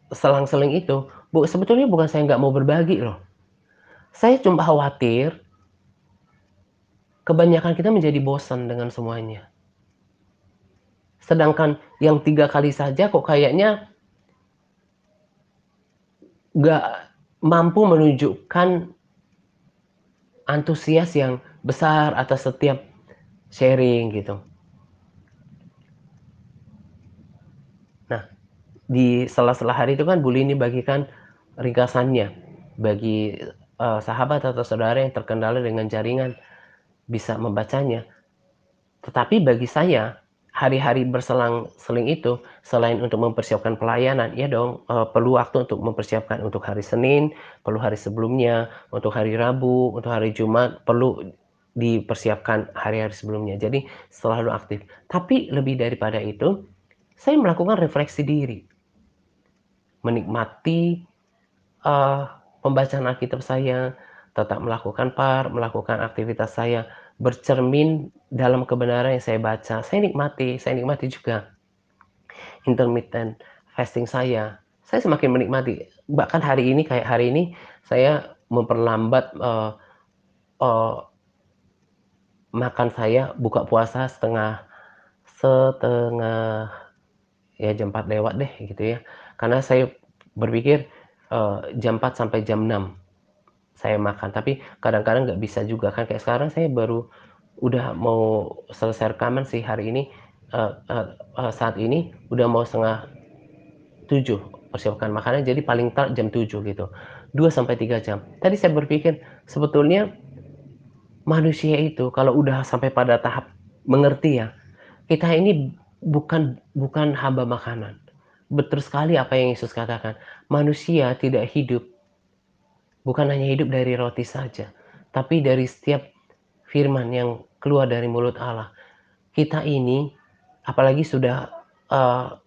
selang-seling itu, sebetulnya bukan saya nggak mau berbagi loh. Saya cuma khawatir kebanyakan kita menjadi bosan dengan semuanya. Sedangkan yang 3 kali saja kok kayaknya nggak mampu menunjukkan antusias yang besar atas setiap sharing gitu. Nah, di sela-sela hari itu kan Bu Lini bagikan ringkasannya bagi, sahabat atau saudara yang terkendala dengan jaringan bisa membacanya. Tetapi bagi saya, hari-hari berselang-seling itu, selain untuk mempersiapkan pelayanan, ya dong, perlu waktu untuk mempersiapkan untuk hari Senin, perlu hari sebelumnya, untuk hari Rabu, untuk hari Jumat, perlu dipersiapkan hari-hari sebelumnya. Jadi selalu aktif. Tapi lebih daripada itu, saya melakukan refleksi diri, menikmati, eee, pembacaan Alkitab saya, tetap melakukan melakukan aktivitas saya, bercermin dalam kebenaran yang saya baca. Saya nikmati juga intermittent fasting saya. Saya semakin menikmati, bahkan hari ini kayak hari ini saya memperlambat, eee, makan saya buka puasa setengah ya jam 4 lewat deh gitu ya. Karena saya berpikir, jam 4 sampai jam 6 saya makan, tapi kadang-kadang nggak bisa juga kan, kayak sekarang saya baru udah mau selesai rekaman sih hari ini, eee eee saat ini udah mau 6:30 persiapkan makanan, jadi paling telat jam 7 gitu, 2 sampai 3 jam. Tadi saya berpikir sebetulnya manusia itu kalau udah sampai pada tahap mengerti ya, kita ini bukan hamba makanan. Betul sekali apa yang Yesus katakan, manusia tidak hidup bukan hanya hidup dari roti saja, tapi dari setiap firman yang keluar dari mulut Allah. Kita ini, apalagi sudah,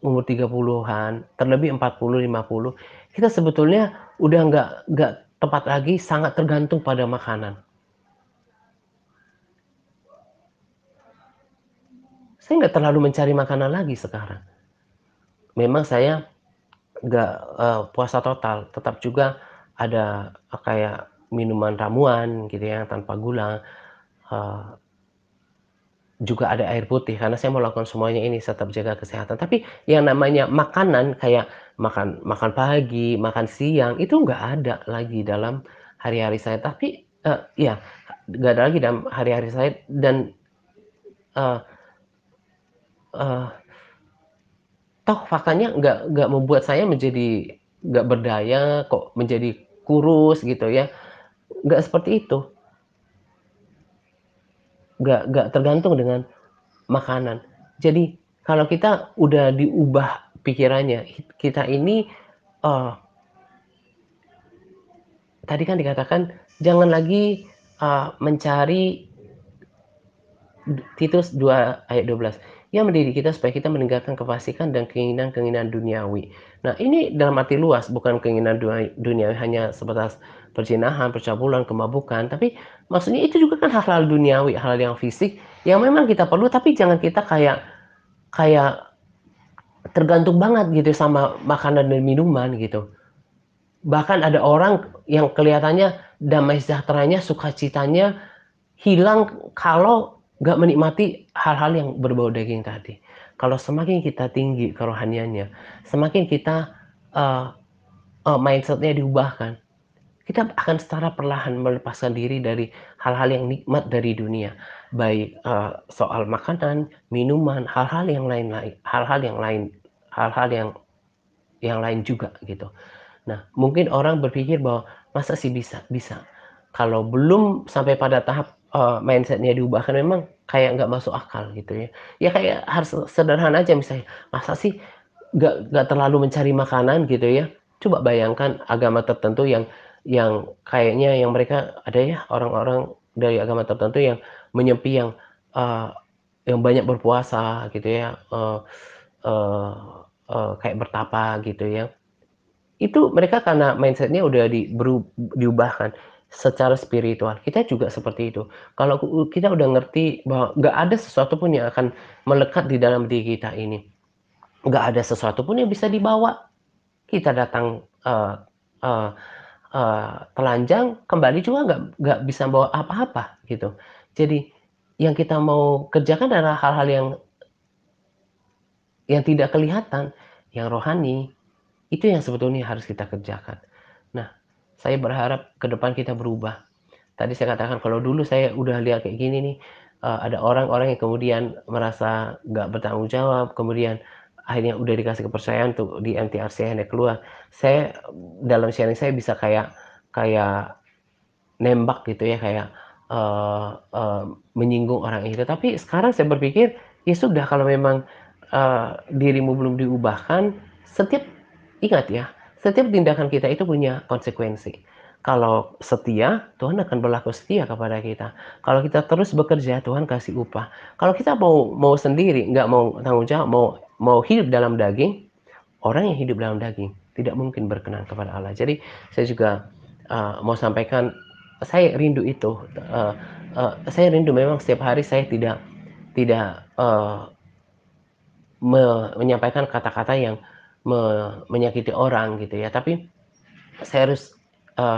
umur 30-an, terlebih 40, 50, kita sebetulnya udah nggak tepat lagi sangat tergantung pada makanan. Saya nggak terlalu mencari makanan lagi sekarang. Memang saya nggak, puasa total, tetap juga ada, kayak minuman ramuan gitu ya, tanpa gula, eee juga ada air putih karena saya mau lakukan semuanya ini tetap jaga kesehatan. Tapi yang namanya makanan kayak makan makan pagi, makan siang, itu nggak ada lagi dalam hari-hari saya. Tapi, iya, nggak ada lagi dalam hari-hari saya dan, eee eee, toh faktanya nggak membuat saya menjadi nggak berdaya, kok menjadi kurus gitu ya, nggak seperti itu, nggak tergantung dengan makanan. Jadi, kalau kita udah diubah pikirannya, kita ini, eee, tadi kan dikatakan jangan lagi, mencari Titus 2 ayat 12, "Ia mendidik kita supaya kita meninggalkan kefasikan dan keinginan-keinginan duniawi." Nah, ini dalam arti luas, bukan keinginan duniawi hanya sebatas perzinahan, percabulan, kemabukan, tapi maksudnya itu juga kan hal-hal duniawi, hal yang fisik yang memang kita perlu, tapi jangan kita kayak kayak tergantung banget gitu sama makanan dan minuman gitu. Bahkan ada orang yang kelihatannya damai sejahteranya, sukacitanya hilang kalau nggak menikmati hal-hal yang berbau daging tadi. Kalau semakin kita tinggi kerohaniannya, semakin kita, eee mindset-nya diubahkan, kita akan secara perlahan melepaskan diri dari hal-hal yang nikmat dari dunia. Baik, soal makanan, minuman, hal-hal yang lain juga gitu. Nah, mungkin orang berpikir bahwa, "Masa sih bisa?" Bisa. Kalau belum sampai pada tahap, mindset-nya diubahkan memang kayak nggak masuk akal gitu ya. Ya kayak harus sederhana aja misalnya, masa sih nggak terlalu mencari makanan gitu ya. Coba bayangkan agama tertentu yang kayaknya yang mereka ada ya orang-orang dari agama tertentu yang menyepi eee, yang banyak berpuasa gitu ya, eee kayak bertapa gitu ya. Itu mereka karena mindset-nya udah diubahkan secara spiritual. Kita juga seperti itu. Kalau kita udah ngerti bahwa nggak ada sesuatu pun yang akan melekat di dalam diri kita ini. Nggak ada sesuatu pun yang bisa dibawa. Kita datang, eee telanjang, kembali juga nggak bisa bawa apa-apa gitu. Jadi yang kita mau kerjakan adalah hal-hal yang tidak kelihatan, yang rohani, itu yang sebetulnya harus kita kerjakan. Nah, saya berharap ke depan kita berubah. Tadi saya katakan kalau dulu saya udah lihat kayak gini nih, ada orang-orang yang kemudian merasa nggak bertanggung jawab, kemudian akhirnya udah dikasih kepercayaan untuk di MTRC akhirnya keluar. Saya dalam sharing saya bisa kayak kayak nembak gitu ya, kayak, eee eee, menyinggung orang itu. Tapi sekarang saya berpikir, ya sudah kalau memang, dirimu belum diubahkan, setiap ingat ya, setiap tindakan kita itu punya konsekuensi. Kalau setia, Tuhan akan berlaku setia kepada kita. Kalau kita terus bekerja, Tuhan kasih upah. Kalau kita mau sendiri, nggak mau tanggung jawab, mau mau hidup dalam daging, orang yang hidup dalam daging tidak mungkin berkenan kepada Allah. Jadi saya juga, mau sampaikan, saya rindu itu, saya rindu memang setiap hari saya tidak tidak, menyampaikan kata-kata yang menyakiti orang gitu ya, tapi saya harus,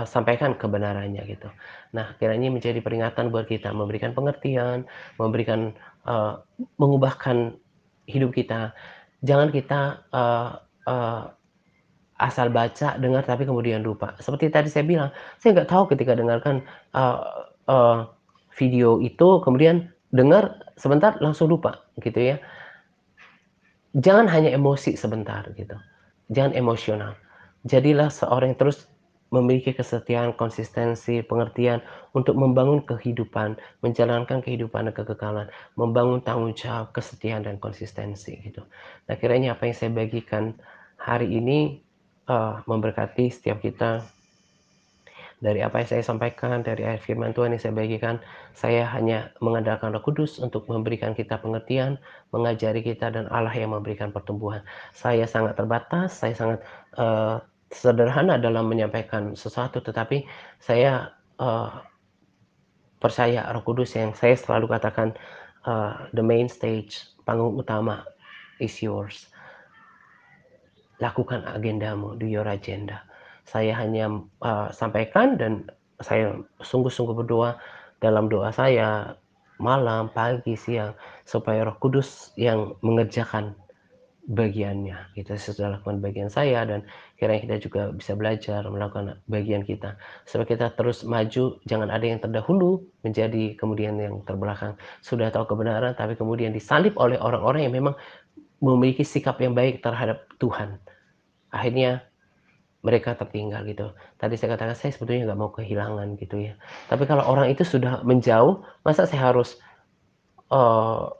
sampaikan kebenarannya gitu. Nah, kiranya menjadi peringatan buat kita, memberikan pengertian, memberikan, eee, mengubahkan hidup kita. Jangan kita, eee, asal baca, dengar, tapi kemudian lupa. Seperti tadi saya bilang, saya nggak tahu ketika dengarkan, eee eee, video itu, kemudian dengar sebentar langsung lupa gitu ya. Jangan hanya emosi sebentar gitu, jangan emosional. Jadilah seorang yang terus memiliki kesetiaan, konsistensi, pengertian untuk membangun kehidupan, menjalankan kehidupan dan kekekalan, membangun tanggung jawab, kesetiaan dan konsistensi gitu. Nah, kiranya apa yang saya bagikan hari ini, memberkati setiap kita. Dari apa yang saya sampaikan, dari ayat firman Tuhan yang saya bagikan, saya hanya mengandalkan Roh Kudus untuk memberikan kita pengertian, mengajari kita dan Allah yang memberikan pertumbuhan. Saya sangat terbatas, saya sangat, sederhana dalam menyampaikan sesuatu, tetapi saya, percaya Roh Kudus yang saya selalu katakan, the main stage, panggung utama is yours. Lakukan agendamu, do your agenda. Saya hanya, sampaikan dan saya sungguh-sungguh berdoa dalam doa saya malam, pagi, siang, supaya Roh Kudus yang mengerjakan bagiannya gitu. Saya sudah lakukan bagian saya dan kiranya kita juga bisa belajar melakukan bagian kita. Supaya kita terus maju, jangan ada yang terdahulu menjadi kemudian yang terbelakang. Sudah tahu kebenaran tapi kemudian disalib oleh orang-orang yang memang memiliki sikap yang baik terhadap Tuhan. Akhirnya mereka tertinggal gitu. Tadi saya katakan saya sebetulnya nggak mau kehilangan gitu ya. Tapi kalau orang itu sudah menjauh, masa saya harus,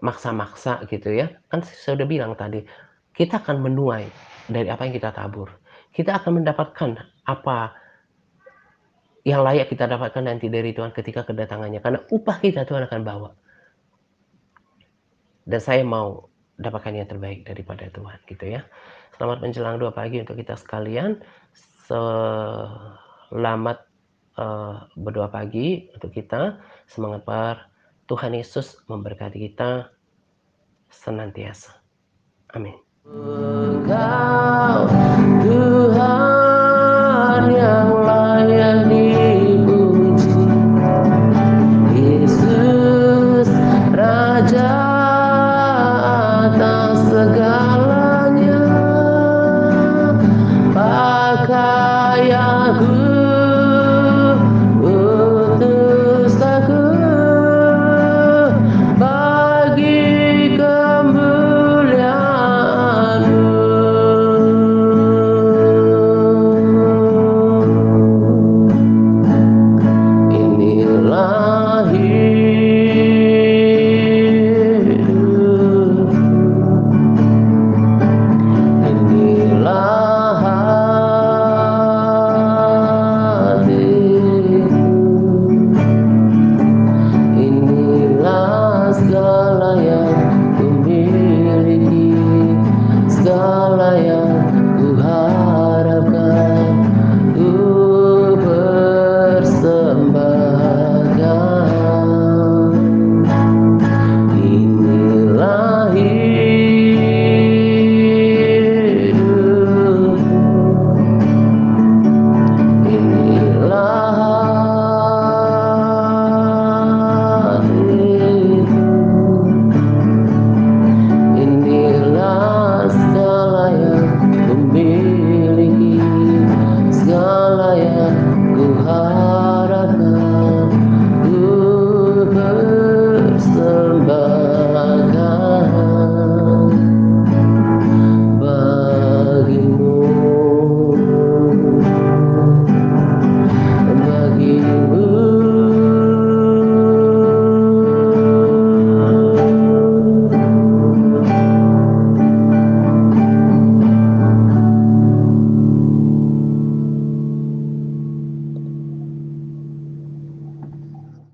maksa-maksa gitu ya. Kan saya udah bilang tadi, kita akan menuai dari apa yang kita tabur. Kita akan mendapatkan apa yang layak kita dapatkan nanti dari Tuhan ketika kedatangannya. Karena upah kita Tuhan akan bawa. Dan saya mau dapatkan yang terbaik daripada Tuhan gitu ya. Selamat menjelang 2 pagi untuk kita sekalian. Selamat, berdoa pagi untuk kita. Semangat Tuhan Yesus memberkati kita senantiasa. Amin. Engkau Tuhan